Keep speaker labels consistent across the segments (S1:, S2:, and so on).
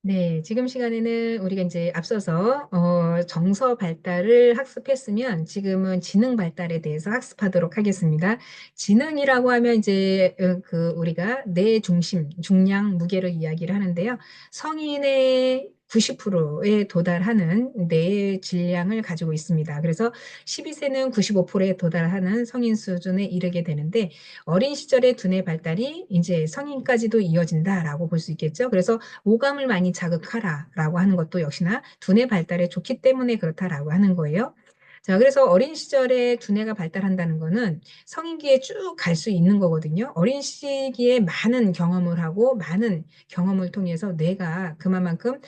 S1: 네, 지금 시간에는 우리가 이제 앞서서 정서 발달을 학습했으면 지금은 지능 발달에 대해서 학습하도록 하겠습니다. 지능이라고 하면 이제 그 우리가 뇌 중심, 중량, 무게를 이야기를 하는데요. 성인의 90%에 도달하는 뇌의 질량을 가지고 있습니다. 그래서 12세는 95%에 도달하는 성인 수준에 이르게 되는데 어린 시절의 두뇌 발달이 이제 성인까지도 이어진다라고 볼 수 있겠죠. 그래서 오감을 많이 자극하라라고 하는 것도 역시나 두뇌 발달에 좋기 때문에 그렇다라고 하는 거예요. 자, 그래서 어린 시절에 두뇌가 발달한다는 거는 성인기에 쭉 갈 수 있는 거거든요. 어린 시기에 많은 경험을 하고 많은 경험을 통해서 뇌가 그만큼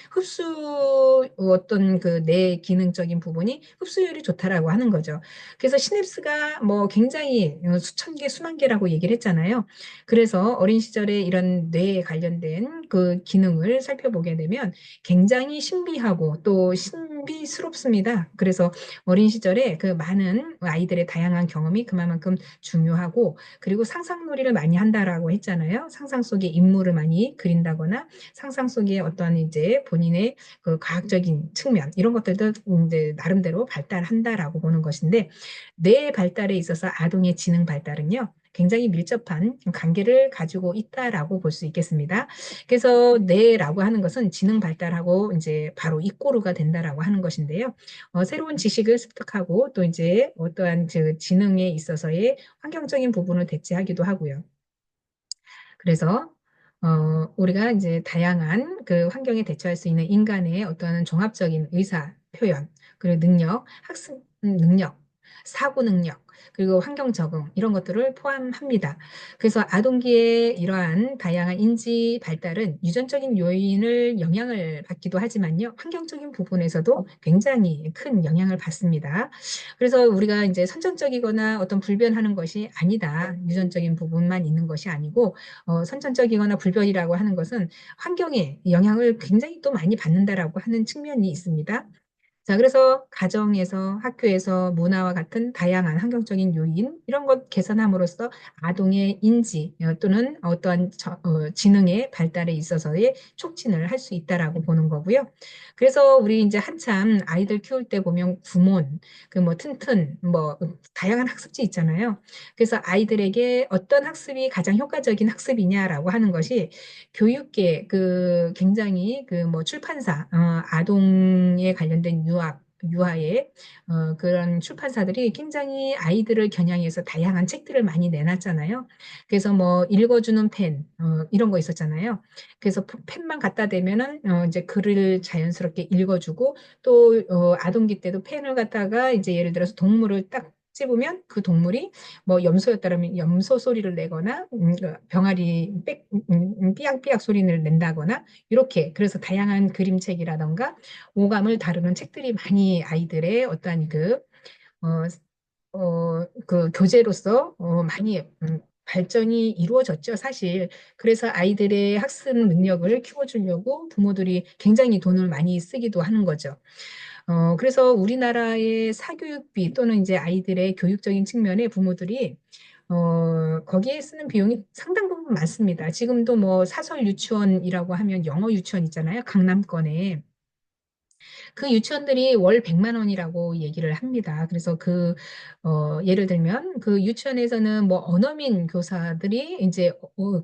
S1: 어떤 그 뇌 기능적인 부분이 흡수율이 좋다라고 하는 거죠. 그래서 시냅스가 뭐 굉장히 수천 개, 수만 개라고 얘기를 했잖아요. 그래서 어린 시절에 이런 뇌에 관련된 그 기능을 살펴보게 되면 굉장히 신비하고 또 신비스럽습니다. 그래서 어린 시절에 그 많은 아이들의 다양한 경험이 그만큼 중요하고 그리고 상상놀이를 많이 한다라고 했잖아요. 상상 속에 인물을 많이 그린다거나 상상 속에 어떤 이제 본인의 그 과학적인 측면 이런 것들도 이제 나름대로 발달한다라고 보는 것인데 뇌 발달에 있어서 아동의 지능 발달은요. 굉장히 밀접한 관계를 가지고 있다라고 볼 수 있겠습니다. 그래서 뇌라고 하는 것은 지능 발달하고 이제 바로 이꼬르가 된다라고 하는 것인데요. 새로운 지식을 습득하고 또 이제 어떠한 그 지능에 있어서의 환경적인 부분을 대체하기도 하고요. 그래서 우리가 이제 다양한 그 환경에 대처할 수 있는 인간의 어떤 종합적인 의사 표현, 그리고 능력, 학습 능력, 사고 능력, 그리고 환경 적응 이런 것들을 포함합니다. 그래서 아동기의 이러한 다양한 인지 발달은 유전적인 요인을 영향을 받기도 하지만요. 환경적인 부분에서도 굉장히 큰 영향을 받습니다. 그래서 우리가 이제 선천적이거나 어떤 불변하는 것이 아니다. 유전적인 부분만 있는 것이 아니고 선천적이거나 불변이라고 하는 것은 환경에 영향을 굉장히 또 많이 받는다라고 하는 측면이 있습니다. 자, 그래서 가정에서, 학교에서 문화와 같은 다양한 환경적인 요인, 이런 것 개선함으로써 아동의 인지 또는 어떠한 지능의 발달에 있어서의 촉진을 할 수 있다라고 보는 거고요. 그래서 우리 이제 한참 아이들 키울 때 보면 구몬, 그 뭐 튼튼, 뭐 다양한 학습지 있잖아요. 그래서 아이들에게 어떤 학습이 가장 효과적인 학습이냐라고 하는 것이 교육계 그 굉장히 그 뭐 출판사 아동에 관련된 유아의 그런 출판사들이 굉장히 아이들을 겨냥해서 다양한 책들을 많이 내놨잖아요. 그래서 뭐 읽어주는 펜 이런 거 있었잖아요. 그래서 펜만 갖다 대면은 이제 글을 자연스럽게 읽어주고 또 아동기 때도 펜을 갖다가 이제 예를 들어서 동물을 딱 찝으면 그 동물이 뭐 염소였다면 염소 소리를 내거나 그 병아리 삐약삐약 소리를 낸다거나 이렇게 그래서 다양한 그림책이라던가 오감을 다루는 책들이 많이 아이들의 어떠한 어, 그 교재로서 많이 발전이 이루어졌죠, 사실. 그래서 아이들의 학습 능력을 키워주려고 부모들이 굉장히 돈을 많이 쓰기도 하는 거죠. 그래서 우리나라의 사교육비 또는 이제 아이들의 교육적인 측면에 부모들이 거기에 쓰는 비용이 상당 부분 많습니다. 지금도 뭐 사설 유치원이라고 하면 영어 유치원 있잖아요. 강남권에. 그 유치원들이 월 100만 원이라고 얘기를 합니다. 그래서 예를 들면 그 유치원에서는 뭐 언어민 교사들이 이제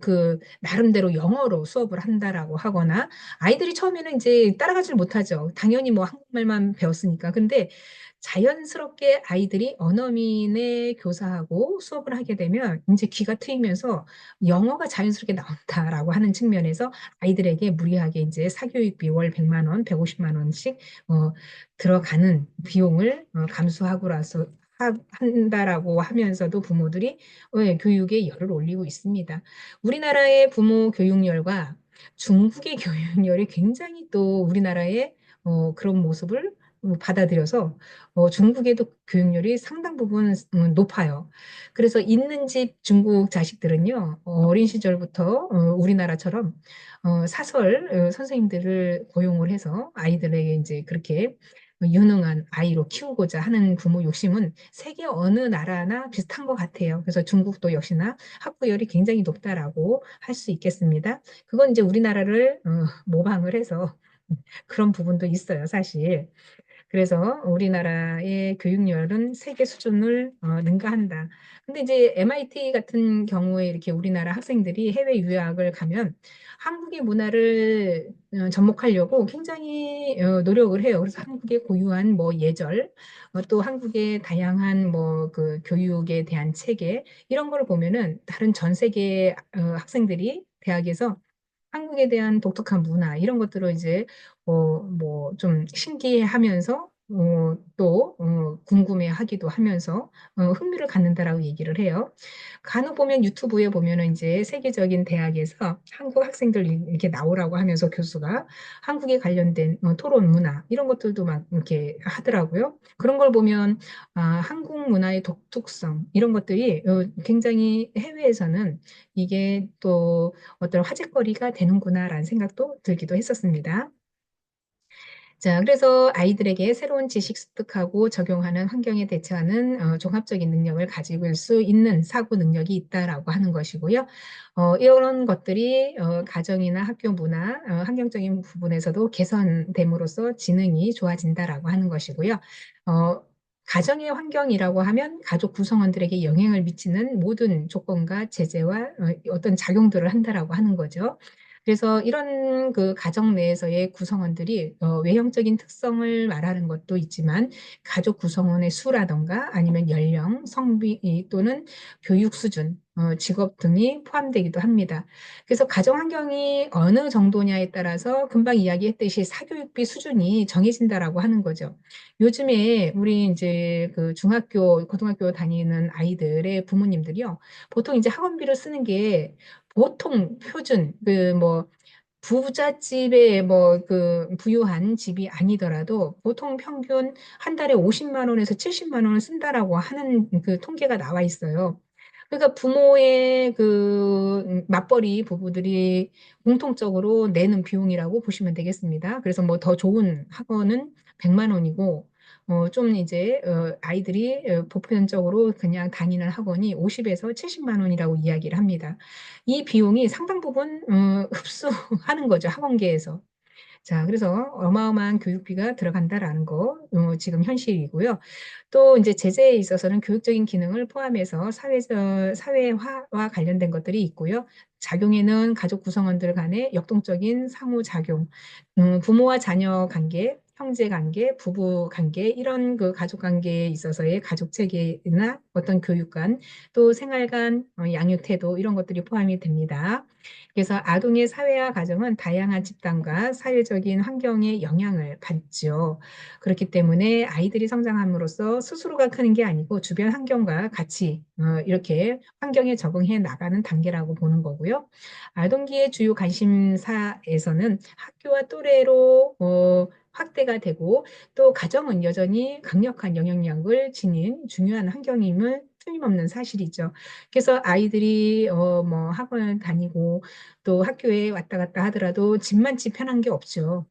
S1: 그 나름대로 영어로 수업을 한다라고 하거나 아이들이 처음에는 이제 따라가질 못하죠. 당연히 뭐 한국말만 배웠으니까. 근데 자연스럽게 아이들이 언어민의 교사하고 수업을 하게 되면 이제 귀가 트이면서 영어가 자연스럽게 나온다라고 하는 측면에서 아이들에게 무리하게 이제 사교육비 월 100만 원, 150만 원씩 어, 들어가는 비용을 감수하고 나서 한다라고 하면서도 부모들이 교육에 열을 올리고 있습니다. 우리나라의 부모 교육열과 중국의 교육열이 굉장히 또 우리나라의 그런 모습을 받아들여서 중국에도 교육열이 상당 부분 높아요. 그래서 있는 집 중국 자식들은요, 어린 시절부터 우리나라처럼 사설 선생님들을 고용을 해서 아이들에게 이제 그렇게 유능한 아이로 키우고자 하는 부모 욕심은 세계 어느 나라나 비슷한 것 같아요. 그래서 중국도 역시나 학부열이 굉장히 높다라고 할 수 있겠습니다. 그건 이제 우리나라를 모방을 해서 그런 부분도 있어요, 사실. 그래서 우리나라의 교육열은 세계 수준을 능가한다. 근데 이제 MIT 같은 경우에 이렇게 우리나라 학생들이 해외 유학을 가면 한국의 문화를 접목하려고 굉장히 노력을 해요. 그래서 한국의 고유한 뭐 예절, 또 한국의 다양한 뭐 그 교육에 대한 체계 이런 걸 보면은 다른 전 세계 학생들이 대학에서 한국에 대한 독특한 문화 이런 것들을 이제 뭐 좀 신기해하면서 또 궁금해하기도 하면서 흥미를 갖는다라고 얘기를 해요. 간혹 보면 유튜브에 보면은 이제 세계적인 대학에서 한국 학생들 이렇게 나오라고 하면서 교수가 한국에 관련된 토론 문화 이런 것들도 막 이렇게 하더라고요. 그런 걸 보면 한국 문화의 독특성 이런 것들이 굉장히 해외에서는 이게 또 어떤 화제거리가 되는구나라는 생각도 들기도 했었습니다. 자, 그래서 아이들에게 새로운 지식 습득하고 적용하는 환경에 대처하는 종합적인 능력을 가지고 있을 수 있는 사고 능력이 있다라고 하는 것이고요. 이런 것들이 가정이나 학교 문화, 환경적인 부분에서도 개선됨으로써 지능이 좋아진다라고 하는 것이고요. 어, 가정의 환경이라고 하면 가족 구성원들에게 영향을 미치는 모든 조건과 제재와 어떤 작용들을 한다라고 하는 거죠. 그래서 이런 그 가정 내에서의 구성원들이 외형적인 특성을 말하는 것도 있지만 가족 구성원의 수라던가 아니면 연령, 성비 또는 교육 수준, 직업 등이 포함되기도 합니다. 그래서 가정 환경이 어느 정도냐에 따라서 금방 이야기했듯이 사교육비 수준이 정해진다라고 하는 거죠. 요즘에 우리 이제 그 중학교, 고등학교 다니는 아이들의 부모님들이요. 보통 이제 학원비를 쓰는 게 보통 표준 그 뭐 부잣집의 뭐 그 부유한 집이 아니더라도 보통 평균 한 달에 50만 원에서 70만 원을 쓴다라고 하는 그 통계가 나와 있어요. 그러니까 부모의 그 맞벌이 부부들이 공통적으로 내는 비용이라고 보시면 되겠습니다. 그래서 뭐 더 좋은 학원은 100만 원이고 좀 이제 아이들이 보편적으로 그냥 다니는 학원이 50에서 70만 원이라고 이야기를 합니다. 이 비용이 상당 부분 흡수하는 거죠, 학원계에서. 자, 그래서 어마어마한 교육비가 들어간다라는 거 지금 현실이고요. 또 이제 제재에 있어서는 교육적인 기능을 포함해서 사회화와 관련된 것들이 있고요. 작용에는 가족 구성원들 간의 역동적인 상호작용, 부모와 자녀 관계, 형제 관계, 부부 관계, 이런 그 가족 관계에 있어서의 가족 체계나 어떤 교육관, 또 생활관, 양육 태도, 이런 것들이 포함이 됩니다. 그래서 아동의 사회화 과정은 다양한 집단과 사회적인 환경의 영향을 받죠. 그렇기 때문에 아이들이 성장함으로써 스스로가 크는 게 아니고 주변 환경과 같이 이렇게 환경에 적응해 나가는 단계라고 보는 거고요. 아동기의 주요 관심사에서는 학교와 또래로 확대가 되고 또 가정은 여전히 강력한 영향력을 지닌 중요한 환경임을 틀림없는 사실이죠. 그래서 아이들이 뭐 학원을 다니고 또 학교에 왔다 갔다 하더라도 집만 편한 게 없죠.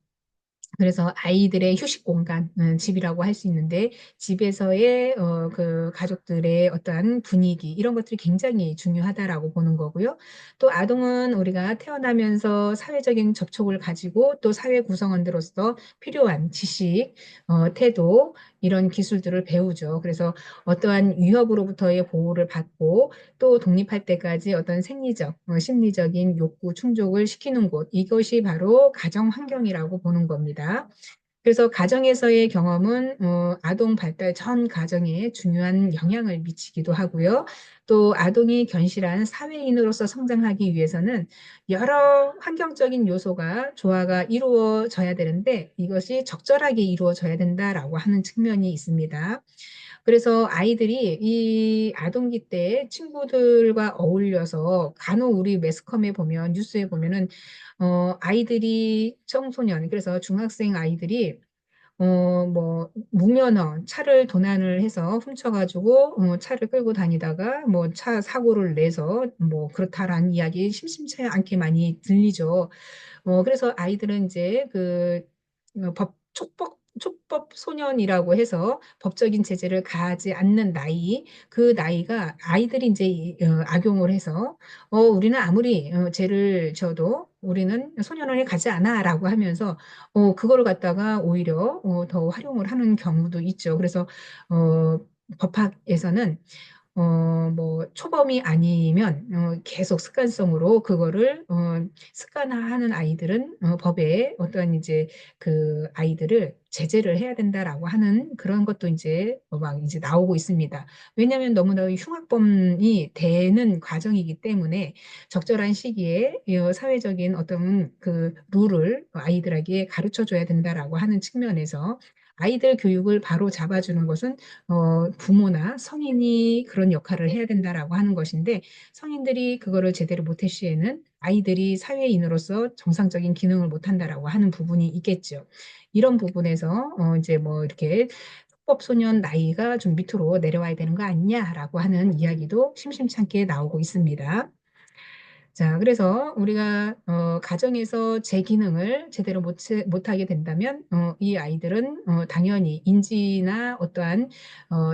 S1: 그래서 아이들의 휴식 공간, 집이라고 할 수 있는데, 집에서의 그 가족들의 어떠한 분위기, 이런 것들이 굉장히 중요하다라고 보는 거고요. 또 아동은 우리가 태어나면서 사회적인 접촉을 가지고 또 사회 구성원들로서 필요한 지식, 태도, 이런 기술들을 배우죠. 그래서 어떠한 위협으로부터의 보호를 받고 또 독립할 때까지 어떤 생리적, 심리적인 욕구 충족을 시키는 곳, 이것이 바로 가정 환경이라고 보는 겁니다. 그래서 가정에서의 경험은 아동 발달 전 과정에 중요한 영향을 미치기도 하고요. 또 아동이 견실한 사회인으로서 성장하기 위해서는 여러 환경적인 요소가 조화가 이루어져야 되는데 이것이 적절하게 이루어져야 된다라고 하는 측면이 있습니다. 그래서 아이들이 이 아동기 때 친구들과 어울려서 간혹 우리 매스컴에 보면 뉴스에 보면은 아이들이 청소년 그래서 중학생 아이들이 뭐 무면허 차를 도난을 해서 훔쳐가지고 차를 끌고 다니다가 뭐 차 사고를 내서 뭐 그렇다라는 이야기 심심치 않게 많이 들리죠. 그래서 아이들은 이제 그 법 촉법 촉법 소년이라고 해서 법적인 제재를 가하지 않는 나이, 그 나이가 아이들이 이제 악용을 해서 우리는 아무리 죄를 져도 우리는 소년원에 가지 않아라고 하면서 그거를 갖다가 오히려 더 활용을 하는 경우도 있죠. 그래서 어, 법학에서는 뭐 초범이 아니면 계속 습관성으로 그거를 습관화하는 아이들은 법에 어떤 이제 그 아이들을 제재를 해야 된다라고 하는 그런 것도 이제 막 이제 나오고 있습니다. 왜냐하면 너무나 흉악범이 되는 과정이기 때문에 적절한 시기에 사회적인 어떤 그 룰을 아이들에게 가르쳐 줘야 된다라고 하는 측면에서 아이들 교육을 바로 잡아주는 것은 부모나 성인이 그런 역할을 해야 된다라고 하는 것인데 성인들이 그거를 제대로 못할 시에는 아이들이 사회인으로서 정상적인 기능을 못한다라고 하는 부분이 있겠죠. 이런 부분에서 이제 뭐 이렇게 합법소년 나이가 좀 밑으로 내려와야 되는 거 아니냐라고 하는 이야기도 심심찮게 나오고 있습니다. 자, 그래서 우리가 가정에서 제 기능을 제대로 못하게 된다면 이 아이들은 당연히 인지나 어떠한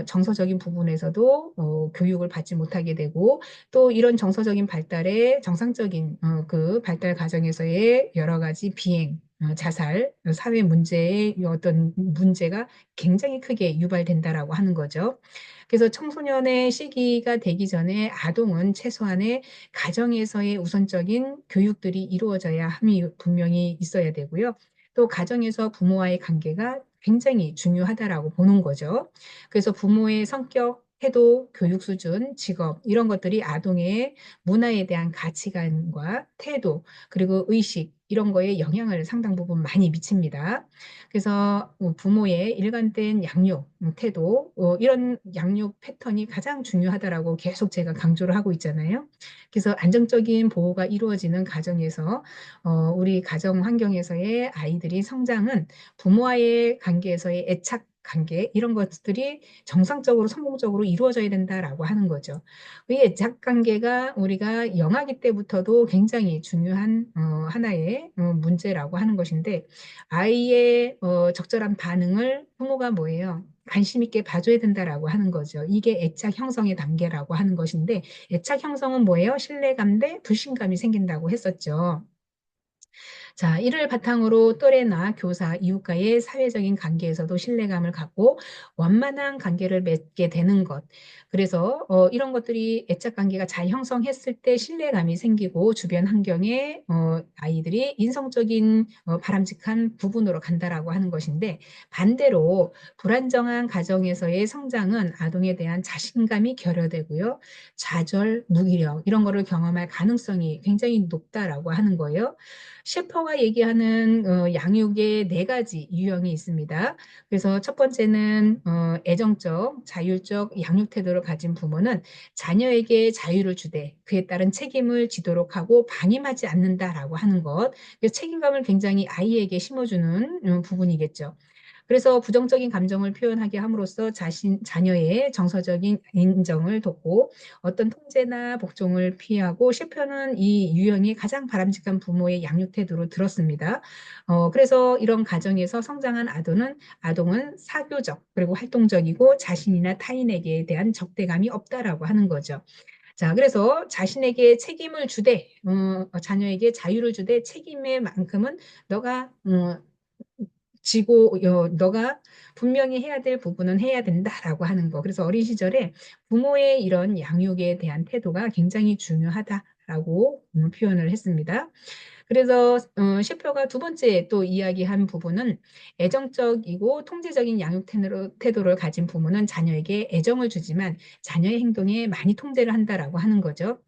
S1: 정서적인 부분에서도 교육을 받지 못하게 되고 또 이런 정서적인 발달에 정상적인 그 발달 과정에서의 여러 가지 비행, 자살, 사회 문제의 어떤 문제가 굉장히 크게 유발된다라고 하는 거죠. 그래서 청소년의 시기가 되기 전에 아동은 최소한의 가정에서의 우선적인 교육들이 이루어져야 함이 분명히 있어야 되고요. 또 가정에서 부모와의 관계가 굉장히 중요하다라고 보는 거죠. 그래서 부모의 성격, 태도, 교육 수준, 직업 이런 것들이 아동의 문화에 대한 가치관과 태도 그리고 의식 이런 거에 영향을 상당 부분 많이 미칩니다. 그래서 부모의 일관된 양육 태도 이런 양육 패턴이 가장 중요하다라고 계속 제가 강조를 하고 있잖아요. 그래서 안정적인 보호가 이루어지는 가정에서 우리 가정 환경에서의 아이들이 성장은 부모와의 관계에서의 애착 관계 이런 것들이 정상적으로 성공적으로 이루어져야 된다라고 하는 거죠. 이 애착 관계가 우리가 영아기 때부터도 굉장히 중요한 하나의 문제라고 하는 것인데 아이의 적절한 반응을 부모가 뭐예요? 관심 있게 봐줘야 된다라고 하는 거죠. 이게 애착 형성의 단계라고 하는 것인데 애착 형성은 뭐예요? 신뢰감 대 불신감이 생긴다고 했었죠. 자, 이를 바탕으로 또래나 교사, 이웃과의 사회적인 관계에서도 신뢰감을 갖고 원만한 관계를 맺게 되는 것. 그래서 이런 것들이 애착 관계가 잘 형성했을 때 신뢰감이 생기고 주변 환경에 아이들이 인성적인 바람직한 부분으로 간다라고 하는 것인데 반대로 불안정한 가정에서의 성장은 아동에 대한 자신감이 결여되고요. 좌절, 무기력 이런 거를 경험할 가능성이 굉장히 높다라고 하는 거예요. 셰퍼가 얘기하는 양육의 네 가지 유형이 있습니다. 그래서 첫 번째는 애정적, 자율적 양육 태도를 가진 부모는 자녀에게 자유를 주되 그에 따른 책임을 지도록 하고 방임하지 않는다라고 하는 것. 책임감을 굉장히 아이에게 심어주는 부분이겠죠. 그래서 부정적인 감정을 표현하게 함으로써 자녀의 정서적인 인정을 돕고 어떤 통제나 복종을 피하고 시편은 이 유형이 가장 바람직한 부모의 양육 태도로 들었습니다. 그래서 이런 가정에서 성장한 아동은 사교적 그리고 활동적이고 자신이나 타인에게 대한 적대감이 없다라고 하는 거죠. 자, 그래서 자신에게 책임을 주되, 자녀에게 자유를 주되 책임의 만큼은 너가 지고 너가 분명히 해야 될 부분은 해야 된다라고 하는 거. 그래서 어린 시절에 부모의 이런 양육에 대한 태도가 굉장히 중요하다라고 표현을 했습니다. 그래서 셰퍼가 두 번째 또 이야기한 부분은 애정적이고 통제적인 양육 태도를 가진 부모는 자녀에게 애정을 주지만 자녀의 행동에 많이 통제를 한다라고 하는 거죠.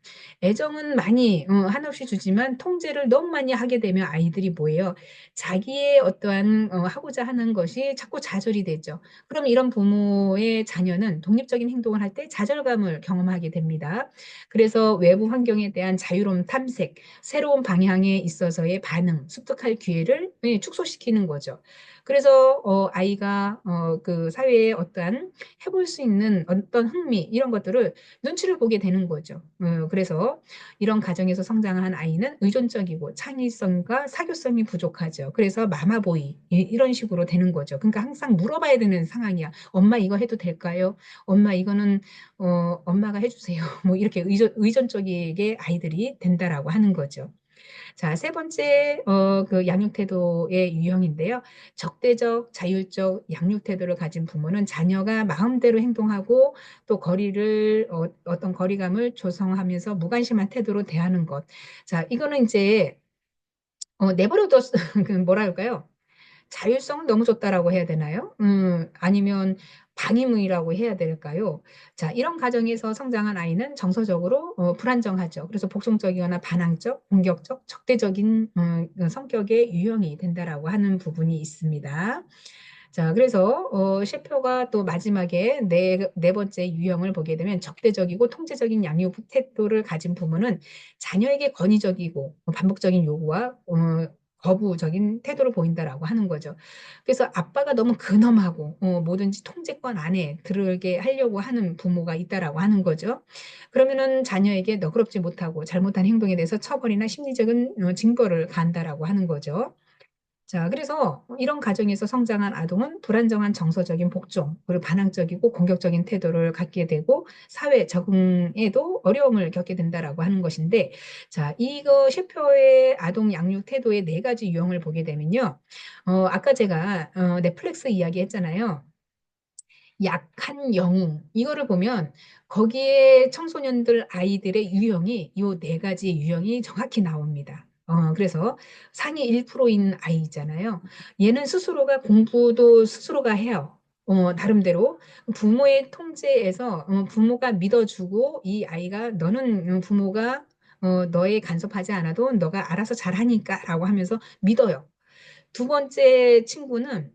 S1: 애정은 많이 한없이 주지만 통제를 너무 많이 하게 되면 아이들이 뭐예요? 자기의 어떠한 하고자 하는 것이 자꾸 좌절이 되죠. 그럼 이런 부모의 자녀는 독립적인 행동을 할 때 좌절감을 경험하게 됩니다. 그래서 외부 환경에 대한 자유로운 탐색, 새로운 방향에 있어서의 반응, 습득할 기회를 예, 축소시키는 거죠. 그래서 아이가 그 사회에 어떠한 해볼 수 있는 어떤 흥미 이런 것들을 눈치를 보게 되는 거죠. 그래서 이런 가정에서 성장한 아이는 의존적이고 창의성과 사교성이 부족하죠. 그래서 마마보이 이런 식으로 되는 거죠. 그러니까 항상 물어봐야 되는 상황이야. 엄마 이거 해도 될까요? 엄마 이거는 엄마가 해주세요. 뭐 이렇게 의존적이게 아이들이 된다라고 하는 거죠. 자, 세 번째, 그 양육 태도의 유형인데요. 적대적, 자율적 양육 태도를 가진 부모는 자녀가 마음대로 행동하고 또 어떤 거리감을 조성하면서 무관심한 태도로 대하는 것. 자, 이거는 이제, 내버려뒀, 그 뭐라 할까요? 자율성을 너무 줬다라고 해야 되나요? 아니면 방임이라고 해야 될까요? 자, 이런 가정에서 성장한 아이는 정서적으로 불안정하죠. 그래서 복종적이거나 반항적, 공격적, 적대적인 성격의 유형이 된다라고 하는 부분이 있습니다. 자, 그래서 셰표가 또 마지막에 네 번째 유형을 보게 되면 적대적이고 통제적인 양육 태도를 가진 부모는 자녀에게 권위적이고 반복적인 요구와 거부적인 태도를 보인다라고 하는 거죠. 그래서 아빠가 너무 근엄하고 뭐든지 통제권 안에 들게 하려고 하는 부모가 있다라고 하는 거죠. 그러면은 자녀에게 너그럽지 못하고 잘못한 행동에 대해서 처벌이나 심리적인 징벌을 간다라고 하는 거죠. 자, 그래서 이런 가정에서 성장한 아동은 불안정한 정서적인 복종, 그리고 반항적이고 공격적인 태도를 갖게 되고 사회 적응에도 어려움을 겪게 된다라고 하는 것인데, 자, 이거 셰퍼의 아동 양육 태도의 네 가지 유형을 보게 되면요. 아까 제가 넷플릭스 이야기 했잖아요. 약한 영웅 이거를 보면 거기에 청소년들 아이들의 유형이 요 네 가지 유형이 정확히 나옵니다. 그래서 상위 1%인 아이 있잖아요. 얘는 스스로가 공부도 스스로가 해요. 나름대로 부모의 통제에서 부모가 믿어주고 이 아이가 너는 부모가 너의 간섭하지 않아도 너가 알아서 잘하니까라고 하면서 믿어요. 두 번째 친구는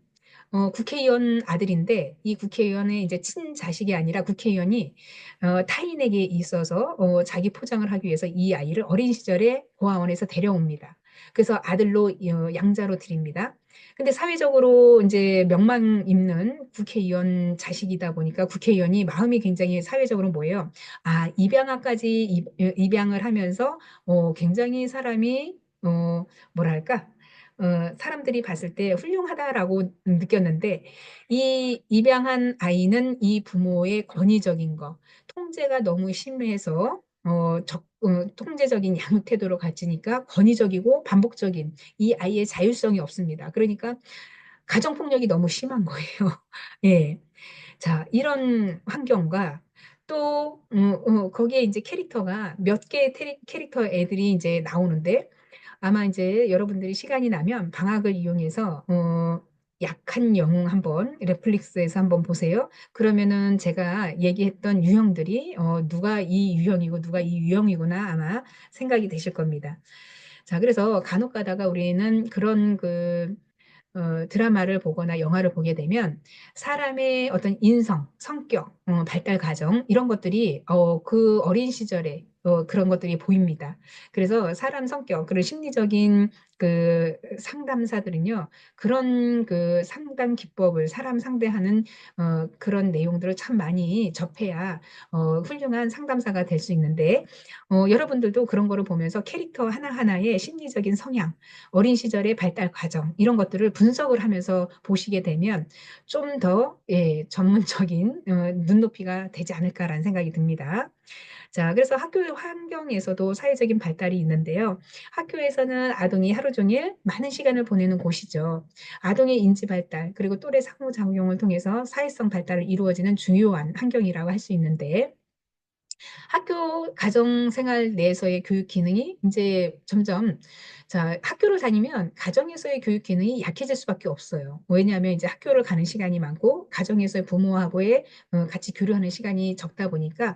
S1: 국회의원 아들인데 이 국회의원의 이제 친자식이 아니라 국회의원이 타인에게 있어서 자기 포장을 하기 위해서 이 아이를 어린 시절에 고아원에서 데려옵니다. 그래서 아들로 양자로 드립니다. 근데 사회적으로 이제 명망 있는 국회의원 자식이다 보니까 국회의원이 마음이 굉장히 사회적으로 뭐예요? 아, 입양아까지 입양을 하면서 굉장히 사람이 뭐랄까? 사람들이 봤을 때 훌륭하다라고 느꼈는데 이 입양한 아이는 이 부모의 권위적인 거, 통제가 너무 심해서 통제적인 양육 태도를 가지니까 권위적이고 반복적인 이 아이의 자율성이 없습니다. 그러니까 가정폭력이 너무 심한 거예요. 예. 자, 이런 환경과 또 거기에 이제 캐릭터가 몇 개의 캐릭터 애들이 이제 나오는데 아마 이제 여러분들이 시간이 나면 방학을 이용해서 약한 영웅 한번 넷플릭스에서 한번 보세요. 그러면은 제가 얘기했던 유형들이 누가 이 유형이고 누가 이 유형이구나 아마 생각이 되실 겁니다. 자, 그래서 간혹 가다가 우리는 그런 드라마를 보거나 영화를 보게 되면 사람의 어떤 인성, 성격, 발달 과정 이런 것들이 그 어린 시절에 그런 것들이 보입니다. 그래서 사람 성격, 그런 심리적인 그 상담사들은요, 그런 그 상담 기법을 사람 상대하는 그런 내용들을 참 많이 접해야 훌륭한 상담사가 될 수 있는데, 여러분들도 그런 거를 보면서 캐릭터 하나하나의 심리적인 성향, 어린 시절의 발달 과정 이런 것들을 분석을 하면서 보시게 되면 좀 더 예, 전문적인 눈높이가 되지 않을까라는 생각이 듭니다. 자, 그래서 학교 환경에서도 사회적인 발달이 있는데요. 학교에서는 아동이 하루 종일 많은 시간을 보내는 곳이죠. 아동의 인지 발달 그리고 또래 상호작용을 통해서 사회성 발달을 이루어지는 중요한 환경이라고 할 수 있는데 학교 가정 생활 내에서의 교육 기능이 이제 점점 자, 학교를 다니면 가정에서의 교육 기능이 약해질 수밖에 없어요. 왜냐하면 이제 학교를 가는 시간이 많고 가정에서의 부모하고의 같이 교류하는 시간이 적다 보니까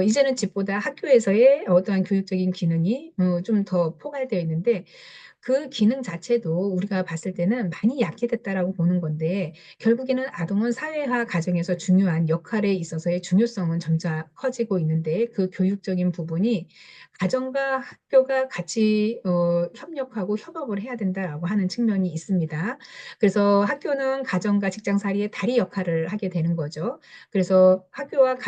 S1: 이제는 집보다 학교에서의 어떠한 교육적인 기능이 좀 더 포괄되어 있는데 그 기능 자체도 우리가 봤을 때는 많이 약해졌다라고 보는 건데 결국에는 아동은 사회화 과정에서 중요한 역할에 있어서의 중요성은 점차 커지고 있는데 그 교육적인 부분이 가정과 학교가 같이 협력하고 협업을 해야 된다라고 하는 측면이 있습니다. 그래서 학교는 가정과 직장살이의 다리 역할을 하게 되는 거죠. 그래서 학교는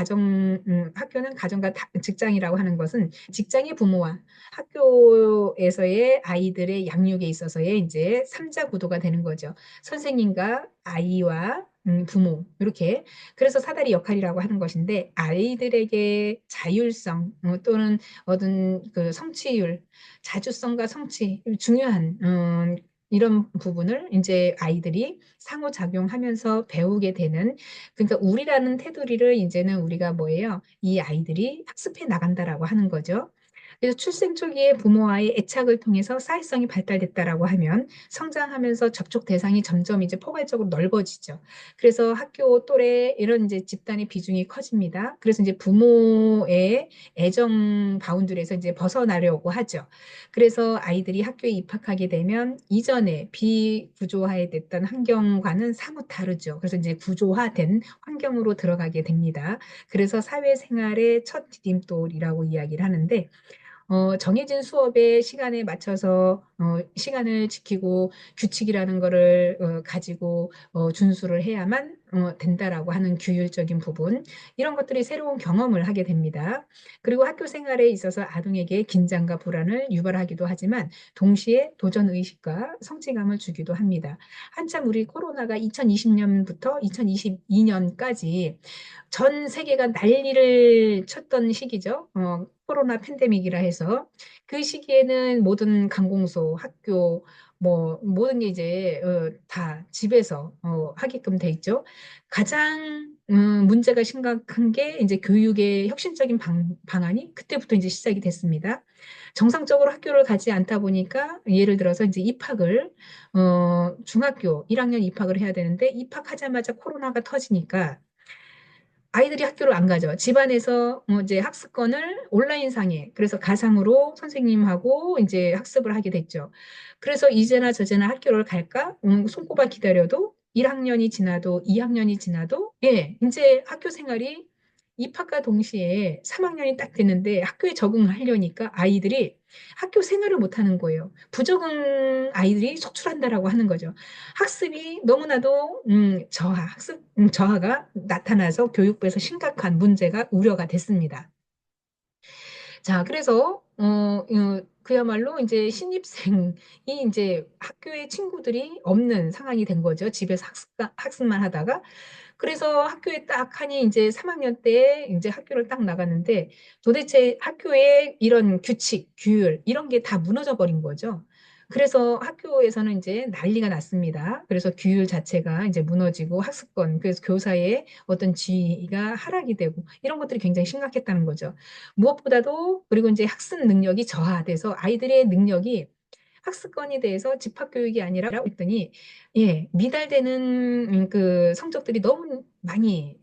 S1: 가정과 직장이라고 하는 것은 직장의 부모와 학교에서의 아이들의 양육에 있어서의 이제 삼자 구도가 되는 거죠. 선생님과 아이와 부모 이렇게 그래서 사다리 역할이라고 하는 것인데 아이들에게 자율성 또는 얻은 그 성취율, 자주성과 성취 중요한 이런 부분을 이제 아이들이 상호작용하면서 배우게 되는 그러니까 우리라는 테두리를 이제는 우리가 뭐예요? 이 아이들이 학습해 나간다라고 하는 거죠. 그래서 출생 초기에 부모와의 애착을 통해서 사회성이 발달됐다라고 하면 성장하면서 접촉 대상이 점점 이제 포괄적으로 넓어지죠. 그래서 학교 또래 이런 이제 집단의 비중이 커집니다. 그래서 이제 부모의 애정 바운드리에서 이제 벗어나려고 하죠. 그래서 아이들이 학교에 입학하게 되면 이전에 비구조화에 됐던 환경과는 사뭇 다르죠. 그래서 이제 구조화된 환경으로 들어가게 됩니다. 그래서 사회생활의 첫 디딤돌이라고 이야기를 하는데 정해진 수업의 시간에 맞춰서 시간을 지키고 규칙이라는 거를 가지고 준수를 해야만 된다라고 하는 규율적인 부분 이런 것들이 새로운 경험을 하게 됩니다. 그리고 학교 생활에 있어서 아동에게 긴장과 불안을 유발하기도 하지만 동시에 도전 의식과 성취감을 주기도 합니다. 한참 우리 코로나가 2020년부터 2022년까지 전 세계가 난리를 쳤던 시기죠. 코로나 팬데믹이라 해서 그 시기에는 모든 관공서, 학교, 뭐 모든 게 이제 다 집에서 하게끔 돼 있죠. 가장 문제가 심각한 게 이제 교육의 혁신적인 방안이 그때부터 이제 시작이 됐습니다. 정상적으로 학교를 가지 않다 보니까 예를 들어서 이제 입학을 중학교 1학년 입학을 해야 되는데 입학하자마자 코로나가 터지니까 아이들이 학교를 안 가죠. 집안에서 이제 학습권을 온라인상에 그래서 가상으로 선생님하고 이제 학습을 하게 됐죠. 그래서 이제나 저제나 학교를 갈까? 손꼽아 기다려도 1학년이 지나도 2학년이 지나도 예, 이제 학교 생활이 입학과 동시에 3학년이 딱 됐는데 학교에 적응하려니까 아이들이 학교 생활을 못 하는 거예요. 부적응 아이들이 속출한다라고 하는 거죠. 학습이 너무나도 학습 저하가 나타나서 교육부에서 심각한 문제가 우려가 됐습니다. 자, 그래서 그야말로 이제 신입생이 이제 학교에 친구들이 없는 상황이 된 거죠. 집에서 학습만 하다가. 그래서 학교에 딱 하니 이제 3학년 때 이제 학교를 딱 나갔는데 도대체 학교의 이런 규칙, 규율 이런 게 다 무너져 버린 거죠. 그래서 학교에서는 이제 난리가 났습니다. 그래서 규율 자체가 이제 무너지고 학습권, 그래서 교사의 어떤 지위가 하락이 되고 이런 것들이 굉장히 심각했다는 거죠. 무엇보다도 그리고 이제 학습 능력이 저하돼서 아이들의 능력이 학습권에 대해서 집합교육이 아니라 했더니 예, 미달되는 그 성적들이 너무 많이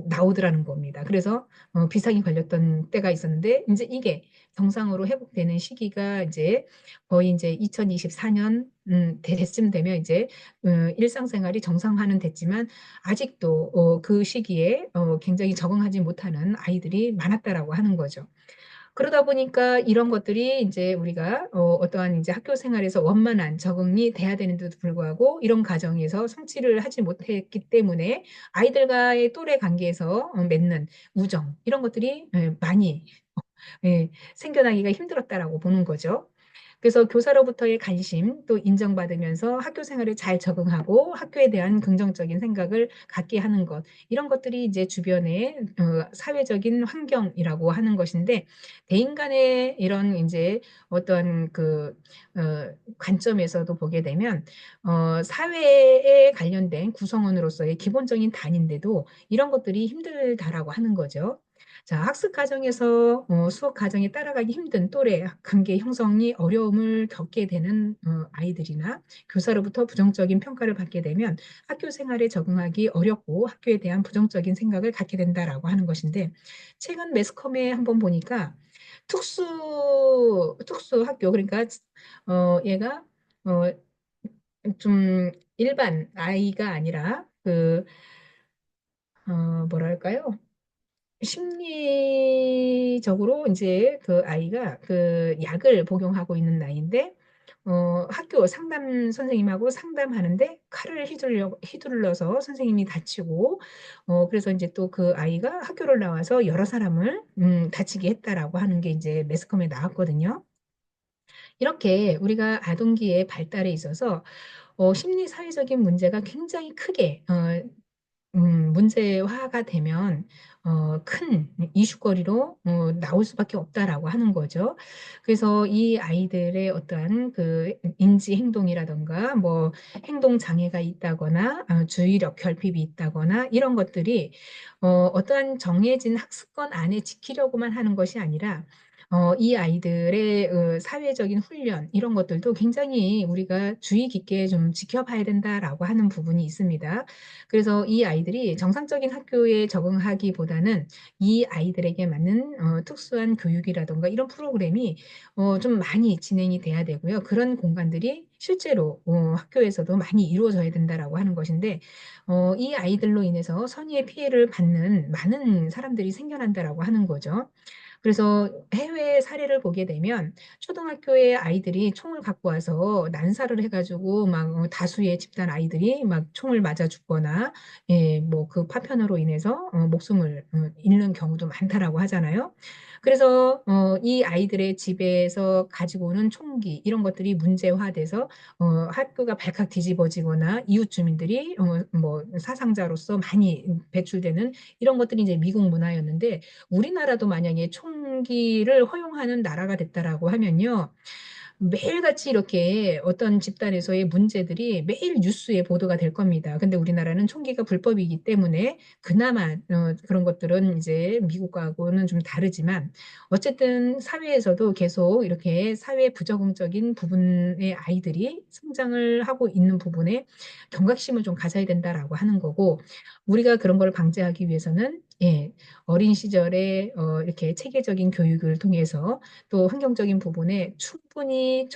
S1: 나오더라는 겁니다. 그래서 비상이 걸렸던 때가 있었는데 이제 이게 정상으로 회복되는 시기가 이제 거의 이제 2024년 대쯤 되면 이제 일상생활이 정상화는 됐지만 아직도 그 시기에 굉장히 적응하지 못하는 아이들이 많았다라고 하는 거죠. 그러다 보니까 이런 것들이 이제 우리가 어떠한 이제 학교 생활에서 원만한 적응이 돼야 되는데도 불구하고 이런 과정에서 성취를 하지 못했기 때문에 아이들과의 또래 관계에서 맺는 우정 이런 것들이 많이 생겨나기가 힘들었다라고 보는 거죠. 그래서 교사로부터의 관심 또 인정받으면서 학교 생활에 잘 적응하고 학교에 대한 긍정적인 생각을 갖게 하는 것 이런 것들이 이제 주변의 사회적인 환경이라고 하는 것인데 대인 간의 이런 이제 어떤 그 관점에서도 보게 되면 사회에 관련된 구성원으로서의 기본적인 단인데도 이런 것들이 힘들다라고 하는 거죠. 자, 학습 과정에서 수업 과정에 따라가기 힘든 또래 관계 형성이 어려움을 겪게 되는 아이들이나 교사로부터 부정적인 평가를 받게 되면 학교 생활에 적응하기 어렵고 학교에 대한 부정적인 생각을 갖게 된다라고 하는 것인데 최근 매스컴에 한번 보니까 특수 학교 그러니까 얘가 어, 좀 일반 아이가 아니라 그 뭐랄까요? 심리적으로 인제 그 아이가 그 약을 복용하고 있는 나이인데 학교 상담 선생님하고 상담하는데 칼을 휘둘러서 선생님이 다치고 그래서 인제 또 그 아이가 학교를 나와서 여러 사람을 다치게 했다라고 하는 게 인제 매스컴에 나왔거든요. 이렇게 우리가 아동기의 발달에 있어서 심리 사회적인 문제가 굉장히 크게 문제화가 되면 큰 이슈거리로 나올 수밖에 없다라고 하는 거죠. 그래서 이 아이들의 어떠한 그 인지 행동이라든가 뭐 행동 장애가 있다거나 주의력 결핍이 있다거나 이런 것들이 어떠한 정해진 학습권 안에 지키려고만 하는 것이 아니라 이 아이들의 사회적인 훈련 이런 것들도 굉장히 우리가 주의 깊게 좀 지켜봐야 된다라고 하는 부분이 있습니다. 그래서 이 아이들이 정상적인 학교에 적응하기보다는 이 아이들에게 맞는 특수한 교육이라든가 이런 프로그램이 좀 많이 진행이 돼야 되고요. 그런 공간들이 실제로 학교에서도 많이 이루어져야 된다라고 하는 것인데 이 아이들로 인해서 선의의 피해를 받는 많은 사람들이 생겨난다라고 하는 거죠. 그래서 해외 사례를 보게 되면 초등학교의 아이들이 총을 갖고 와서 난사를 해 가지고 막 다수의 집단 아이들이 막 총을 맞아 죽거나 예 뭐 그 파편으로 인해서 목숨을 잃는 경우도 많다라고 하잖아요. 그래서 이 아이들의 집에서 가지고 오는 총기 이런 것들이 문제화돼서 학교가 발칵 뒤집어지거나 이웃 주민들이 뭐 사상자로서 많이 배출되는 이런 것들이 이제 미국 문화였는데 우리나라도 만약에 총기를 허용하는 나라가 됐다라고 하면요. 매일같이 이렇게 어떤 집단에서의 문제들이 매일 뉴스에 보도가 될 겁니다. 근데 우리나라는 총기가 불법이기 때문에 그나마 그런 것들은 이제 미국하고는 좀 다르지만 어쨌든 사회에서도 계속 이렇게 사회 부적응적인 부분의 아이들이 성장을 하고 있는 부분에 경각심을 좀 가져야 된다라고 하는 거고 우리가 그런 걸 방지하기 위해서는 예 어린 시절에 이렇게 체계적인 교육을 통해서 또 환경적인 부분에 충분히